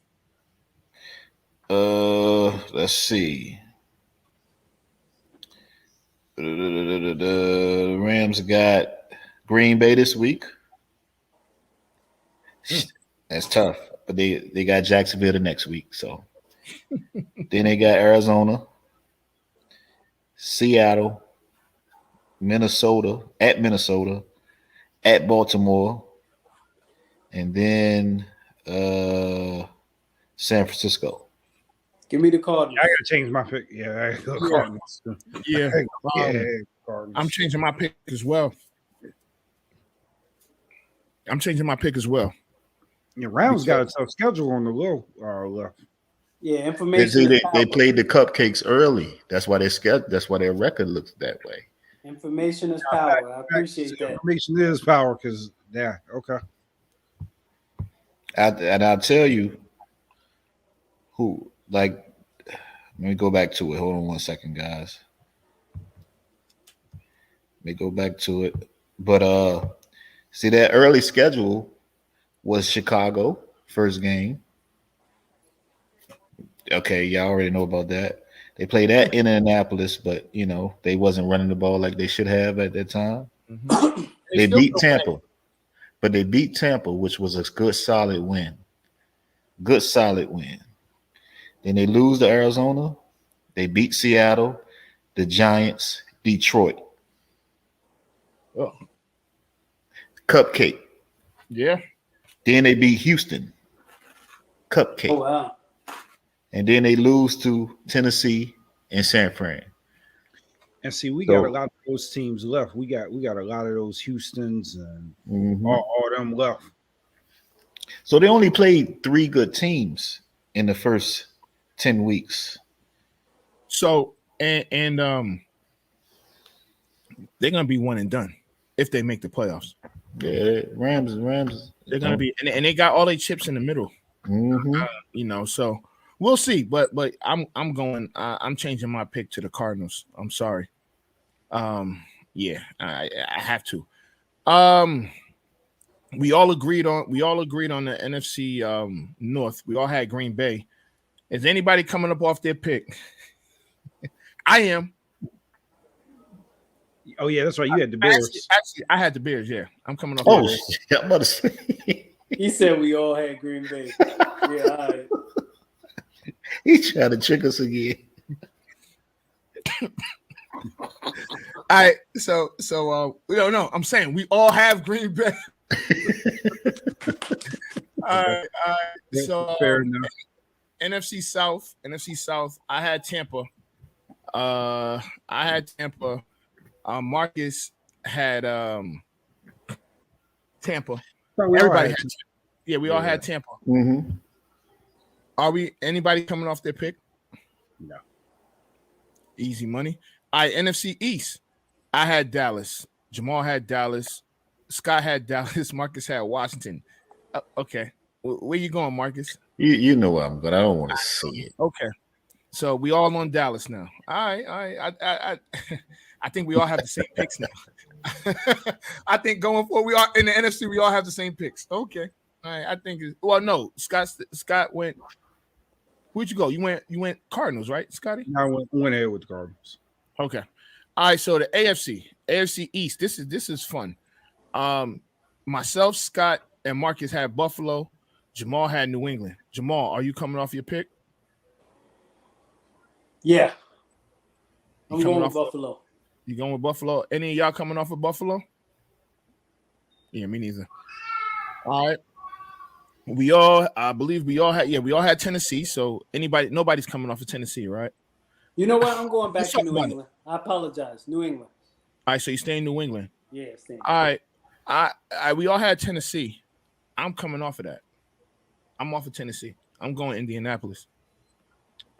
Let's see. The Rams got Green Bay this week. That's tough. But they got Jacksonville the next week. So then they got Arizona, Seattle, Minnesota, at Baltimore, and then San Francisco. Give me the Cardinals. I gotta change my pick. Yeah, I go Cardinals. Yeah, Cardinals. I'm changing my pick as well. Yeah, Rams got a tough schedule on the low left. Yeah, information. They played the cupcakes early. That's why their record looks that way. Information is power. I appreciate that. Information is power because okay. And I'll tell you who. Let me go back to it. Hold on one second, guys. Let me go back to it. But see, that early schedule was Chicago, first game. Okay, y'all already know about that. They played at Indianapolis, but they wasn't running the ball like they should have at that time. Mm-hmm. They beat Tampa. But they beat Tampa, which was a good solid win. Then they lose to Arizona. They beat Seattle, the Giants, Detroit. Oh. Cupcake. Yeah. Then they beat Houston. Cupcake. Oh, wow. And then they lose to Tennessee and San Fran. And see, we got a lot of those teams left. We got a lot of those Houstons and all them left. So they only played 3 good teams in the first 10 weeks. So and they're gonna be one and done if they make the playoffs. Yeah, Rams. They're gonna be, and they got all their chips in the middle. Mm-hmm. So we'll see. But I'm going. I'm changing my pick to the Cardinals. I'm sorry. Yeah, I have to. We all agreed on the NFC North. We all had Green Bay. Is anybody coming up off their pick? I am. Oh yeah, that's right. You had the Bears. Actually, I had the Bears. Yeah, I'm coming off. Oh, shit, I'm about to say. He said we all had Green Bay. Yeah, all right. He tried to trick us again. All right, so no, I'm saying we all have Green Bay. all right. So fair enough. NFC South. I had Tampa. Marcus had Tampa. Everybody had Tampa. Yeah, we all had Tampa. Mm-hmm. Are we anybody coming off their pick? No. Easy money. All right, NFC East. I had Dallas. Jamal had Dallas. Scott had Dallas. Marcus had Washington. Okay. Where you going, Marcus? You know where I'm going. I don't want to see it. Okay. So we all on Dallas now. All right. I think we all have the same picks now. I think going forward, we are in the NFC. We all have the same picks. Okay. All right. I think. No. Scott went. Where'd you go? You went Cardinals, right, Scotty? I went ahead with the Cardinals. Okay. All right. So the AFC East. This is fun. Myself, Scott, and Marcus had Buffalo. Jamal had New England. Jamal, are you coming off your pick? Yeah. I'm going with Buffalo. You going with Buffalo? Any of y'all coming off of Buffalo? Yeah, me neither. All right. I believe we all had Tennessee. So nobody's coming off of Tennessee, right? You know what? I'm going back to New England. I apologize. New England. All right, so you stay in New England. Yeah, stay. All right. We all had Tennessee. I'm coming off of that. I'm off of Tennessee. I'm going Indianapolis.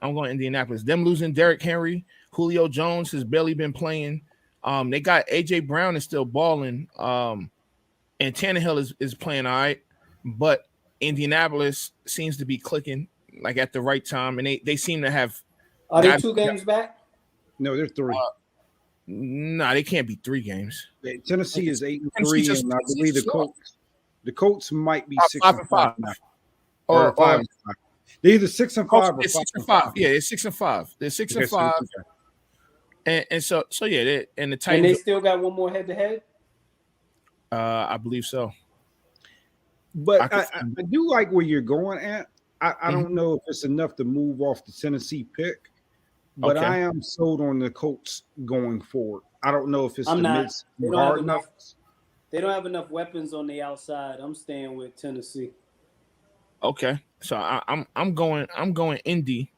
Them losing Derrick Henry, Julio Jones has barely been playing. They got AJ Brown is still balling. And Tannehill is playing all right, but Indianapolis seems to be clicking like at the right time, and they seem to have. Are they 2 games back? No, they're 3. No, they can't be 3 games. Yeah, Tennessee is 8-3, and I believe the Colts might be 6-5 now. Or 5-5. They're either 6-5 or 5-5. Yeah, it's 6-5. They're 6-5. And so yeah, and the Titans. And they still got one more head-to-head. I believe so. But I do like where you're going at. I don't know if it's enough to move off the Tennessee pick, but I am sold on the Colts going forward. I don't know if it's They don't have enough weapons on the outside. I'm staying with Tennessee. Okay, so I'm going Indy.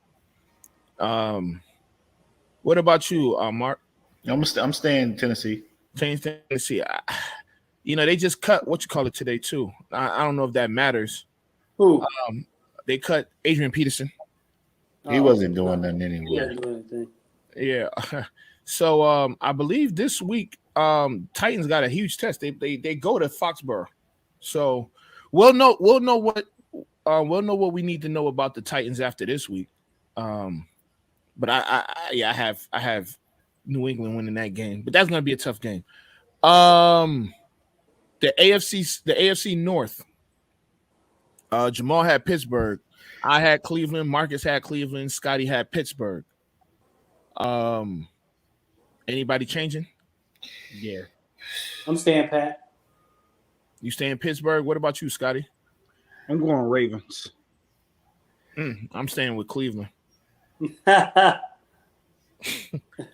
What about you, Mark? I'm staying Tennessee. Tennessee. They just cut today too. I don't know if that matters. Who? They cut Adrian Peterson. He wasn't doing nothing anyway. Yeah. So I believe this week Titans got a huge test. They go to Foxborough. So we'll know what we need to know about the Titans after this week. But I have New England winning that game. But that's gonna be a tough game. The AFC North. Jamal had Pittsburgh. I had Cleveland. Marcus had Cleveland. Scotty had Pittsburgh. Anybody changing? Yeah. I'm staying pat. You stay in Pittsburgh. What about you, Scotty? I'm going Ravens. I'm staying with Cleveland. I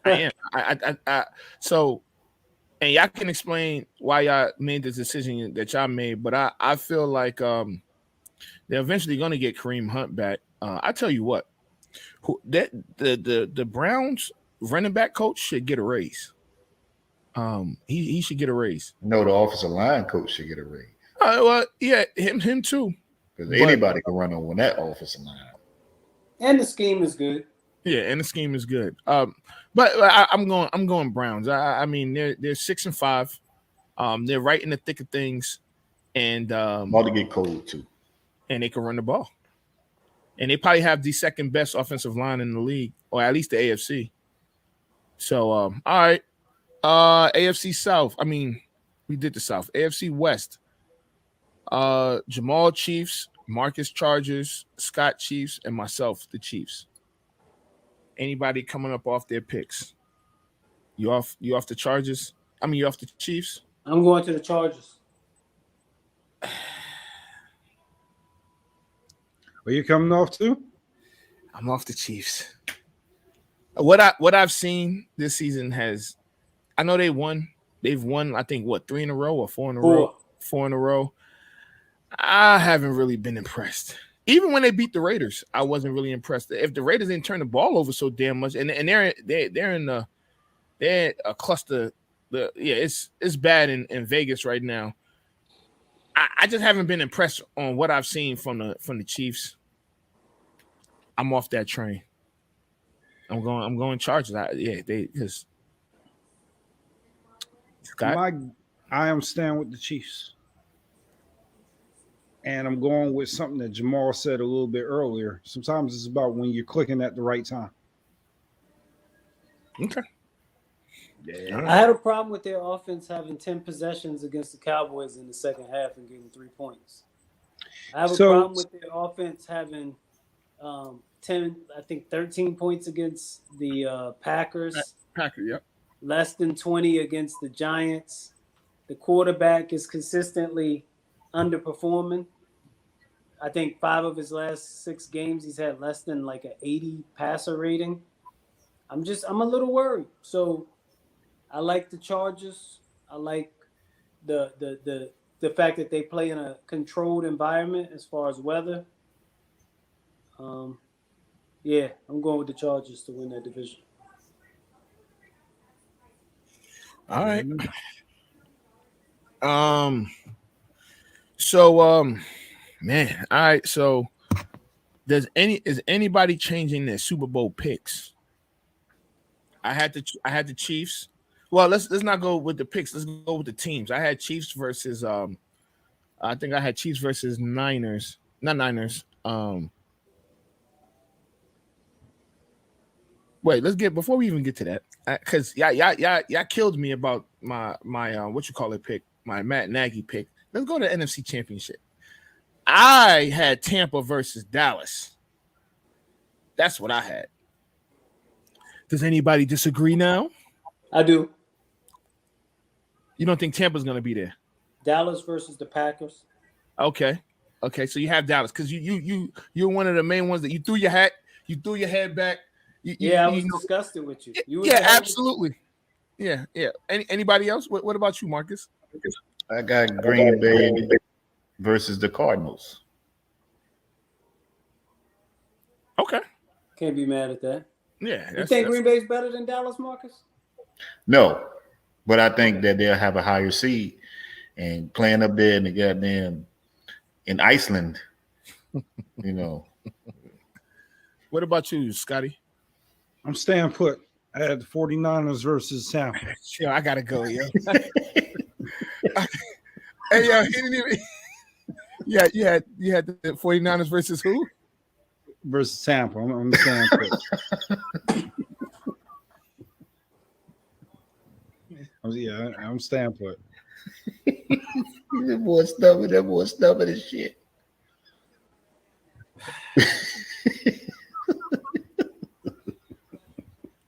I am. So, and y'all can explain why y'all made the decision that y'all made, but I feel like they're eventually going to get Kareem Hunt back. I tell you what, the Browns running back coach should get a raise. He should get a raise. No, the offensive line coach should get a raise. Well, yeah, him too. Because anybody can run on that offensive line. And the scheme is good. Yeah, and the scheme is good. But I'm going Browns. I mean, they're 6-5. They're right in the thick of things, and about to get cold too. And they can run the ball. And they probably have the second best offensive line in the league, or at least the AFC. So, all right. AFC South. I mean, we did the South. AFC West. Jamal Chiefs, Marcus Chargers, Scott Chiefs, and myself, the Chiefs. Anybody coming up off their picks? You off the Chargers? I mean, you off the Chiefs? I'm going to the Chargers. Are you coming off too? I'm off the Chiefs. What I've seen this season I know they won. They've won, I think, 3 in a row or 4 in a row? 4 in a row. I haven't really been impressed. Even when they beat the Raiders, I wasn't really impressed. If the Raiders didn't turn the ball over so damn much, and they're a cluster. It's bad in Vegas right now. I just haven't been impressed on what I've seen from the Chiefs. I'm off that train. I'm going Chargers. Scott? I am staying with the Chiefs. And I'm going with something that Jamaal said a little bit earlier. Sometimes it's about when you're clicking at the right time. Okay. Yeah. I had a problem with their offense having 10 possessions against the Cowboys in the second half and getting 3 points. I have a problem with their offense having 13 points against the Packers. Yep. Less than 20 against the Giants. The quarterback is consistently underperforming. I think 5 of his last 6 games, he's had less than like an 80 passer rating. I'm a little worried. So I like the Chargers. I like the fact that they play in a controlled environment as far as weather. Yeah, I'm going with the Chargers to win that division. All right. Man, all right. So is anybody changing their Super Bowl picks? I had the Chiefs. Well, let's not go with the picks. Let's go with the teams. I had Chiefs versus I think I had Chiefs versus Niners. Not Niners. Wait, before we even get to that, because y'all killed me about my pick, my Matt Nagy pick. Let's go to the NFC Championship. I had Tampa versus Dallas. That's what I had. Does anybody disagree now? I do. You don't think Tampa's going to be there? Dallas versus the Packers. Okay. So you have Dallas because you're one of the main ones that you threw your head back. I was disgusted with you. Yeah, absolutely. Yeah. Anybody else? What about you, Marcus? I got Green Bay versus the Cardinals. Okay. Can't be mad at that. Yeah. You think Green Bay's better than Dallas, Marcus? No, but I think that they'll have a higher seed and playing up there in the goddamn in Iceland, you know. What about you, Scotty? I'm staying put. I had the 49ers versus Tampa. Sure, I gotta go, yo. Hey, yo, he didn't even. Yeah, you had the 49ers versus who? Versus Tampa. I'm staying put. I'm staying put. That boy stubborn as shit.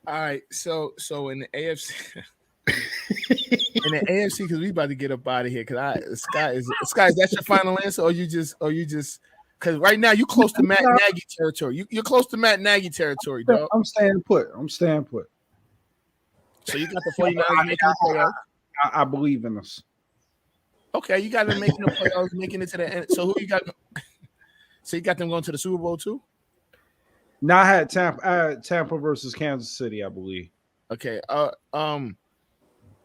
All right, so in the AFC, because we about to get up out of here. Because Scott, is that your final answer, or you just because right now you close to Matt Nagy territory. You're close to Matt Nagy territory, dog. I'm staying put. So you got the 49ers making the playoffs. I believe in us. Okay, you got them making the playoffs, making it to the end. So who you got? So you got them going to the Super Bowl too? No, I had Tampa versus Kansas City, I believe. Okay.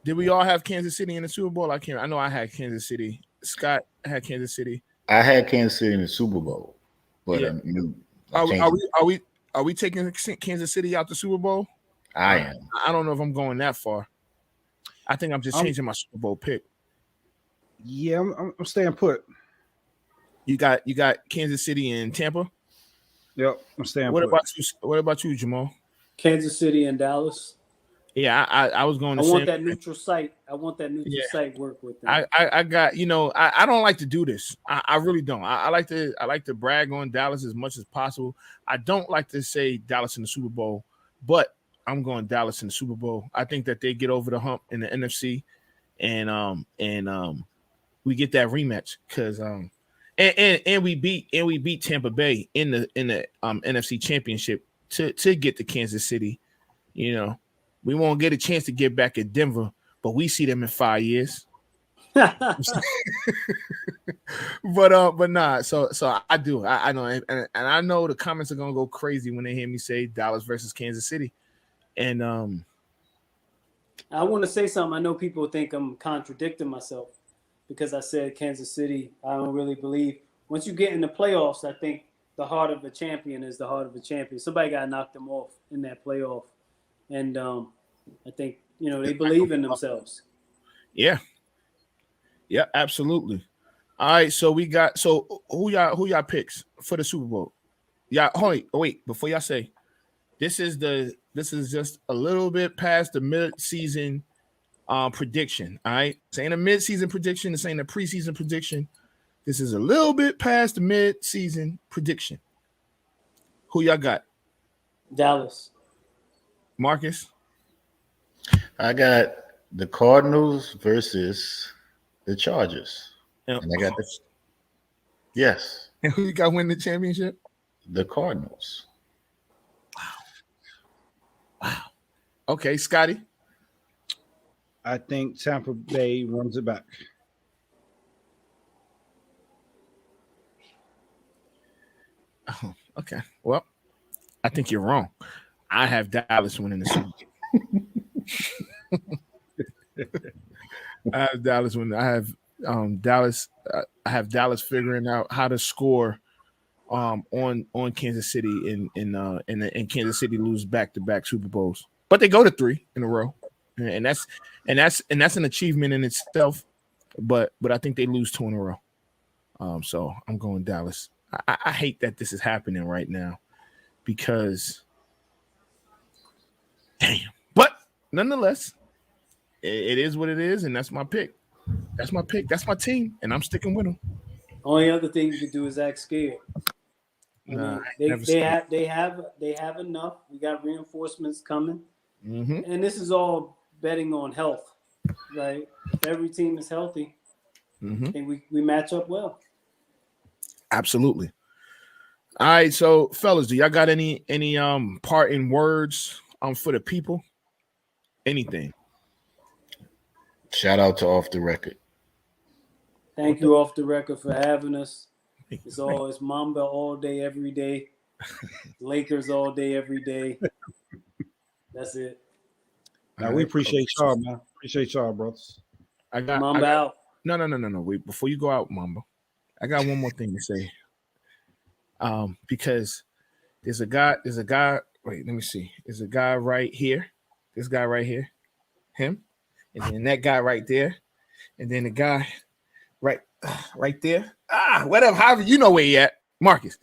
Did we all have Kansas City in the Super Bowl? I know I had Kansas City. Scott had Kansas City. I had Kansas City in the Super Bowl, but yeah. Are we taking Kansas City out the Super Bowl? I am. I don't know if I'm going that far. I think I'm just changing my Super Bowl pick. Yeah, I'm staying put. You got Kansas City and Tampa. Yep, I'm staying put. What about you, Jamaal? Kansas City and Dallas. Yeah, I was going. I want that neutral site. I want that neutral site work with them. I got I don't like to do this. I really don't. I like to brag on Dallas as much as possible. I don't like to say Dallas in the Super Bowl, but I'm going Dallas in the Super Bowl. I think that they get over the hump in the NFC, and we get that rematch because and we beat Tampa Bay in the NFC Championship to get to Kansas City. You know, we won't get a chance to get back at Denver, but we see them in 5 years. but nah. So I do. I know, and I know the comments are gonna go crazy when they hear me say Dallas versus Kansas City. And I want to say something. I know people think I'm contradicting myself because I said Kansas City. I don't really believe. Once you get in the playoffs, I think the heart of a champion is the heart of a champion. Somebody got to knock them off in that playoff. And I think, they believe in themselves. Yeah. Yeah, absolutely. All right, so we got who y'all picks for the Super Bowl? Yeah, wait, before y'all say this is just a little bit past the mid-season prediction. All right. This ain't a mid-season prediction, this ain't a preseason prediction. This is a little bit past the mid-season prediction. Who y'all got? Dallas. Marcus? I got the Cardinals versus the Chargers. And I got this. Yes. And who you got win the championship? The Cardinals. Wow. Okay, Scotty. I think Tampa Bay runs it back. Oh, okay. Well, I think you're wrong. I have Dallas winning the Super Bowl. I have Dallas winning. I have Dallas. I have Dallas figuring out how to score on Kansas City and Kansas City lose back-to-back Super Bowls, but they go to 3 in a row, and that's an achievement in itself. But I think they lose 2 in a row. So I'm going Dallas. I hate that this is happening right now because, damn. But nonetheless, it is what it is, and that's my pick. That's my pick. That's my team, and I'm sticking with them. Only other thing you can do is act scared. Nah, they have enough. We got reinforcements coming, and this is all betting on health, right? If every team is healthy, I think we match up well. Absolutely. All right, so fellas, do y'all got any parting words for the people? Anything? Shout out to Off the Record. Thank you, Off the Record, for having us. It's Mamba all day, every day. Lakers all day, every day. That's it. Now we appreciate y'all, man. Appreciate y'all, brothers. Mamba out. No. Wait, before you go out, Mamba, I got one more thing to say. Because there's a guy. Wait, let me see. There's a guy right here. This guy right here, him, and then that guy right there, and then the guy right there. Whatever. However, you know where he at, Marcus.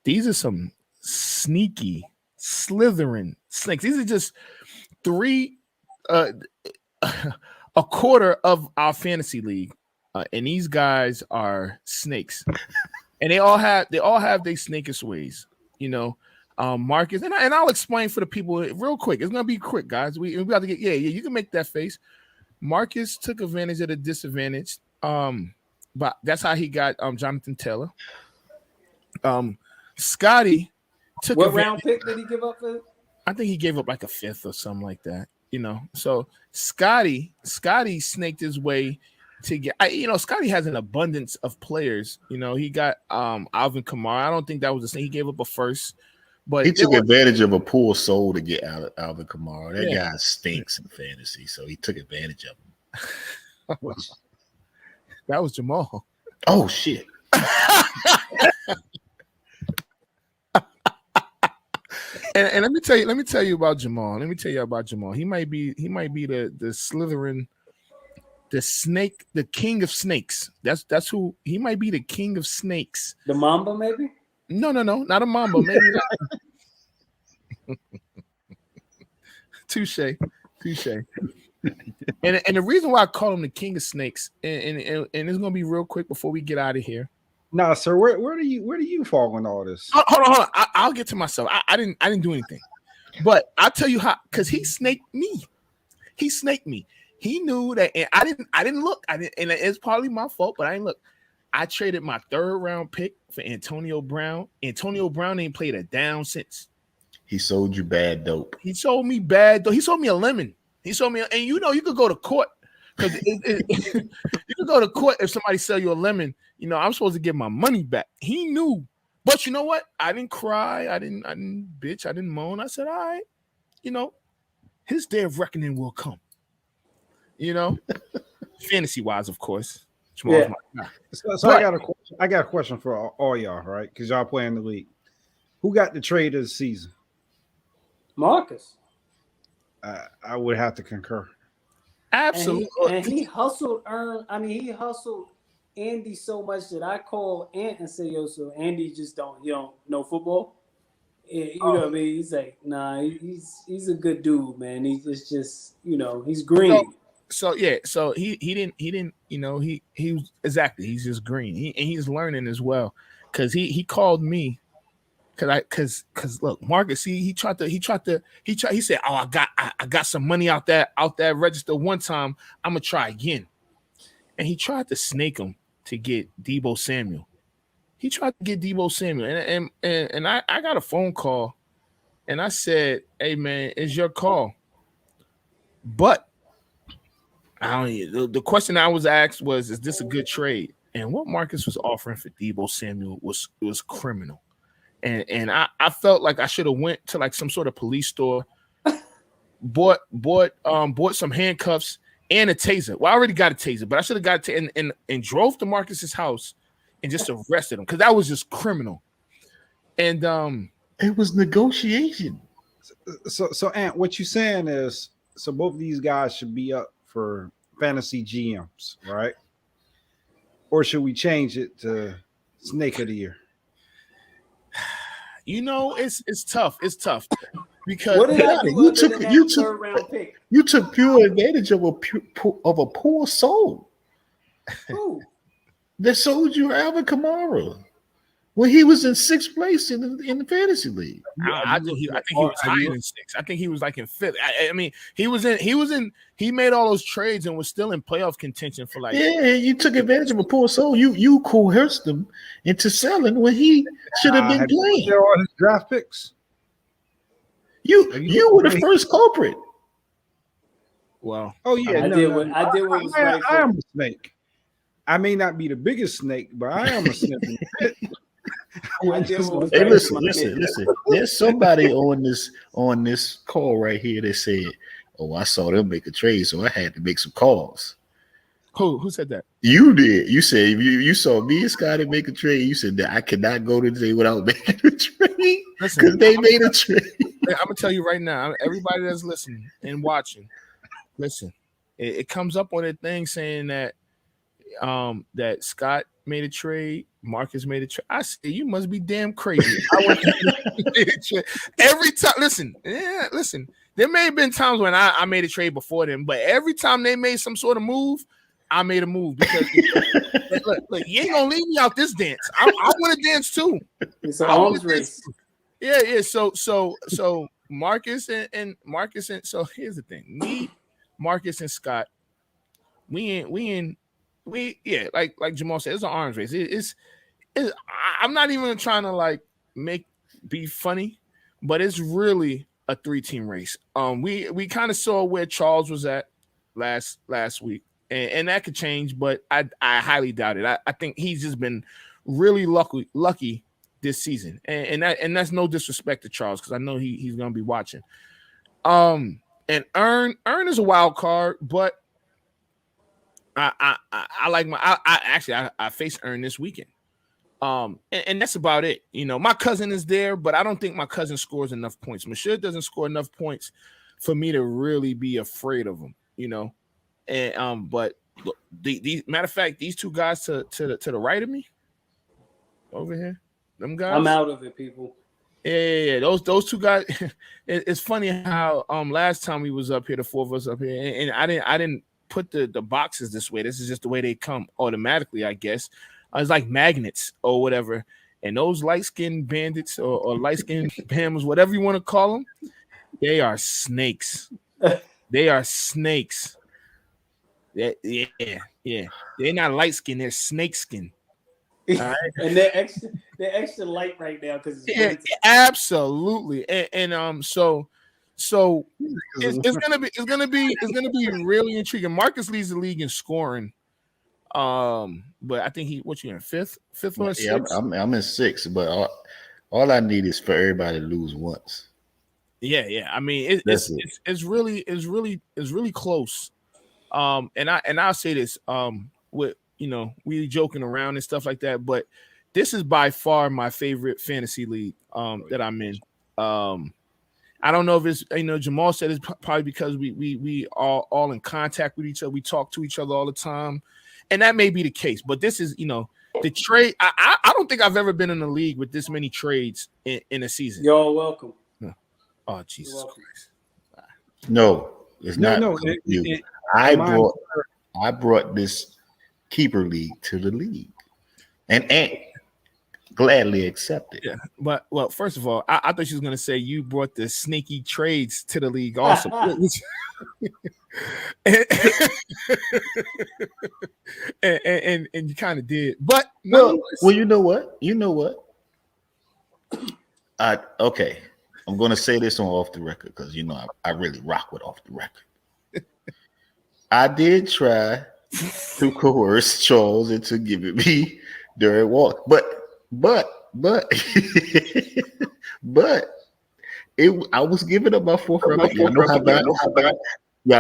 These are some sneaky, slithering snakes. These are just 3, a quarter of our fantasy league, and these guys are snakes. And they all have their snakish ways, you know. Marcus, and I'll explain for the people real quick. It's gonna be quick, guys. We got to get you can make that face. Marcus took advantage of the disadvantage. But that's how he got Jonathan Taylor. Scotty took what round pick did he give up for? I think he gave up like a 5th or something like that, you know. So Scotty snaked his way to get, Scotty has an abundance of players. You know, he got Alvin Kamara. I don't think that was the same. He gave up a 1st, but he took advantage of a poor soul to get out of Alvin Kamara. That guy stinks in fantasy, so he took advantage of him. That was Jamaal. Oh shit. And let me tell you about Jamaal. He might be the slithering, the snake, the king of snakes. That's who he might be, the king of snakes. The Mamba, maybe? No, not a Mamba. Maybe not. Touche. And the reason why I call him the king of snakes, and it's gonna be real quick before we get out of here. Nah, sir, where do you fall in all this? Hold on. I'll get to myself. I didn't do anything, but I'll tell you how. Because he snaked me. He knew that, and I didn't look. And it's probably my fault, but I didn't look. I traded my 3rd round pick for Antonio Brown. Antonio Brown ain't played a down since. He sold you bad dope. He sold me bad dope. He sold me a lemon. He sold me, and you could go to court because you could go to court if somebody sell you a lemon. You know, I'm supposed to get my money back. He knew, but you know what? I didn't cry. I didn't bitch. I didn't moan. I said, all right, his day of reckoning will come. Fantasy wise, of course. Yeah. So I got a question for all y'all, right? Because y'all play in the league. Who got the trade of the season? Marcus. I would have to concur. Absolutely. And he hustled he hustled Andy so much that I called Ant and say, yo, so Andy just don't know football. You know what I mean? He's like, nah, he's a good dude, man. He's just he's green. So he didn't he was exactly, he's just green. And he's learning as well. Cause he called me cause look, Marcus, he said, oh, I got some money out that register one time. I'm gonna try again. And he tried to snake him to get Deebo Samuel. He tried to get Deebo Samuel. And I got a phone call and I said, hey man, it's your call. But the question I was asked was, is this a good trade? And what Marcus was offering for Deebo Samuel was criminal. And I felt like I should have went to like some sort of police store, bought some handcuffs and a taser. Well, I already got a taser, but I should have got and drove to Marcus's house and just arrested him because that was just criminal. And it was negotiation. So Ant, what you saying is, so both of these guys should be up for fantasy GMs, right? Or should we change it to Snake of the Year? It's tough. It's tough because what did I do third round pick? You took pure advantage of a poor soul. Who? That sold you Alvin Kamara when he was in 6th place in the fantasy league. I think he was higher than 6. I think he was like in 5th. I mean, he made all those trades and was still in playoff contention for like. Yeah, you took advantage of a poor soul. You coerced him into selling when he should have been playing. All his draft picks. You were the first culprit. Well, oh yeah, I did what was right. I am a snake. I may not be the biggest snake, but I am a snake. Hey, listen. There's somebody on this call right here that said, "Oh, I saw them make a trade, so I had to make some calls." Who said that? You did. You said you saw me and Scotty make a trade. You said that I cannot go today without making a trade because they made a trade. I'm gonna tell you right now, everybody that's listening and watching, listen. It comes up on a thing saying that that Scott made a trade, Marcus made a trade. I say you must be damn crazy. Every time, listen. There may have been times when I made a trade before them, but every time they made some sort of move, I made a move because look, you ain't gonna leave me out this dance. I want to dance too. It's an arms race. Yeah. So Marcus and so here's the thing. Me, Marcus and Scott, we like Jamal said, it's an arms race. It's I'm not even trying to like be funny, but it's really a 3-team race. We kind of saw where Charles was at last week, and that could change, but I highly doubt it. I think he's just been really lucky this season, and that's no disrespect to Charles because I know he's gonna be watching. And Earn is a wild card, but I like I face Earn this weekend. And that's about it. My cousin is there, but I don't think my cousin scores enough points. Michelle doesn't score enough points for me to really be afraid of him, And but look, the matter of fact, these two guys to the right of me over here, them guys. I'm out of it, people. Yeah. Those two guys. It's funny how last time we was up here, the four of us up here, and I didn't put the boxes this way. This is just the way they come automatically, I guess. It's like magnets or whatever. And those light-skinned bandits or light-skinned Bama's, whatever you want to call them, they are snakes. They are snakes. Yeah. They're not light-skinned. They're snake-skinned. All right? And they're extra light right now because it's absolutely. And so it's gonna be really intriguing. Marcus leads the league in scoring. But I think you in fifth or 6th? Yeah, I'm in 6th, but all I need is for everybody to lose once. Yeah. I mean, it's really close. And I'll say this, with we joking around and stuff like that, but this is by far my favorite fantasy league that I'm in. I don't know if it's Jamaal said it's probably because we are all in contact with each other. We talk to each other all the time, and that may be the case. But this is the trade. I don't think I've ever been in a league with this many trades in a season. Y'all welcome. Oh Jesus Christ! No, it's not. No. I brought this keeper league to the league, and gladly accept it. Yeah, but first of all, I thought she was gonna say you brought the sneaky trades to the league also. and you kind of did, but well, you know what? Okay. I'm going to say this on off the record because I really rock with off the record. I did try to coerce Charles into giving me Derek Walker, but I was giving up my fourth round. I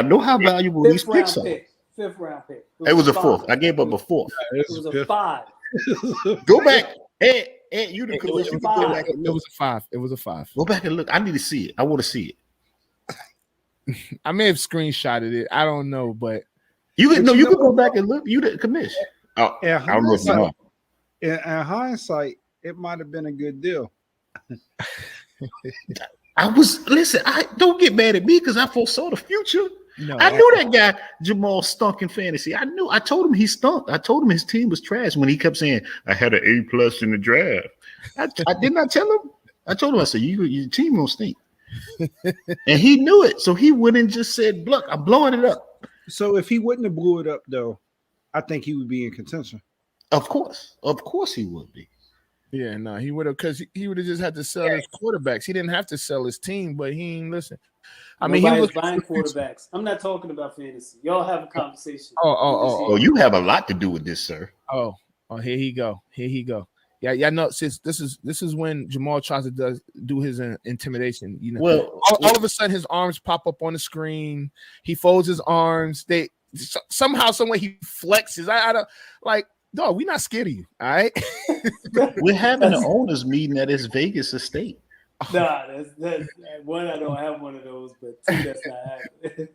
know how valuable these picks are. Fifth round pick. It was a fourth. I gave up a fourth. It was a 5. Go back. Hey, you it was a 5. It was a 5. It was a 5. Go back and look. I need to see it. I want to see it. I may have screenshotted it. I don't know, but you could go back and look. You the commission. Oh, in I don't know if you know. In hindsight, it might have been a good deal. I don't get mad at me because I foresaw the future. No, I knew that guy Jamaal stunk in fantasy. I told him he stunk. I told him his team was trash when he kept saying I had an A+ in the draft. I did not tell him. I told him, I said, your team will stink. And he knew it. So he went and just said, look, I'm blowing it up. So if he wouldn't have blew it up though, I think he would be in contention. Of course he would be. Yeah, no, he would have, because he would have just had to sell his quarterbacks. He didn't have to sell his team, but he ain't listen. I mean, he was buying quarterbacks. I'm not talking about fantasy. Y'all have a conversation. Oh, you have a lot to do with this, sir. Oh, here he go. Yeah. No, since this is when Jamaal tries to do his intimidation. Well, all of a sudden his arms pop up on the screen. He folds his arms. Somehow, some way he flexes. I don't like. Dog, we're not scared of you. All right. We're having an owners meeting at his Vegas estate. Nah, that's one. I don't have one of those, but two, that's not happening.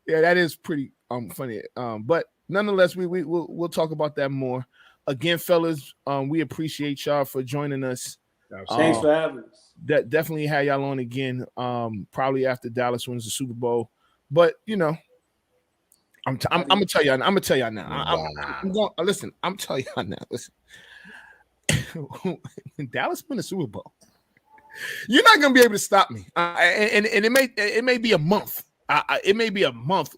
Yeah, that is pretty funny. But nonetheless, we'll talk about that more. Again, fellas, we appreciate y'all for joining us. Thanks for having us. Definitely have y'all on again. Probably after Dallas wins the Super Bowl. But I'm gonna tell y'all. I'm gonna tell y'all now. I'm going. Listen. I'm telling y'all now. Listen. When Dallas win the Super Bowl, you're not gonna be able to stop me. And it may be a month. It may be a month.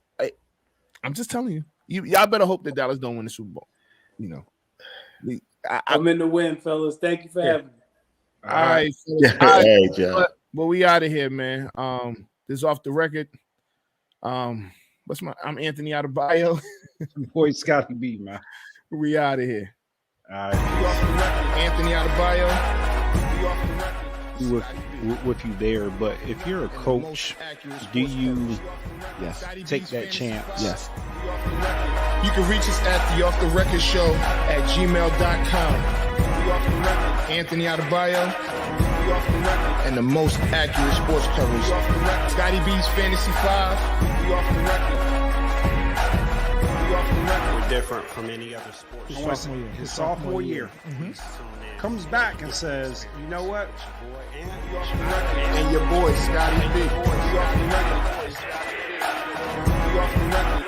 I'm just telling you. Y'all better hope that Dallas don't win the Super Bowl. I'm in the win, fellas. Thank you for having me. All right. But we out of here, man. This is off the record. I'm Anthony Adebayo. Boy, it's got to be, man. We out of here. All right. Anthony Adebayo. With you there, but if you're a coach, do you take that chance? Yes. You can reach us at the Off the Record Show at gmail.com. Anthony Adebayo and the most accurate sports coverage. Scotty B's Fantasy 5. We're different from any other sports. His sophomore year. Comes back and says, you know what? And your boy, Scotty B.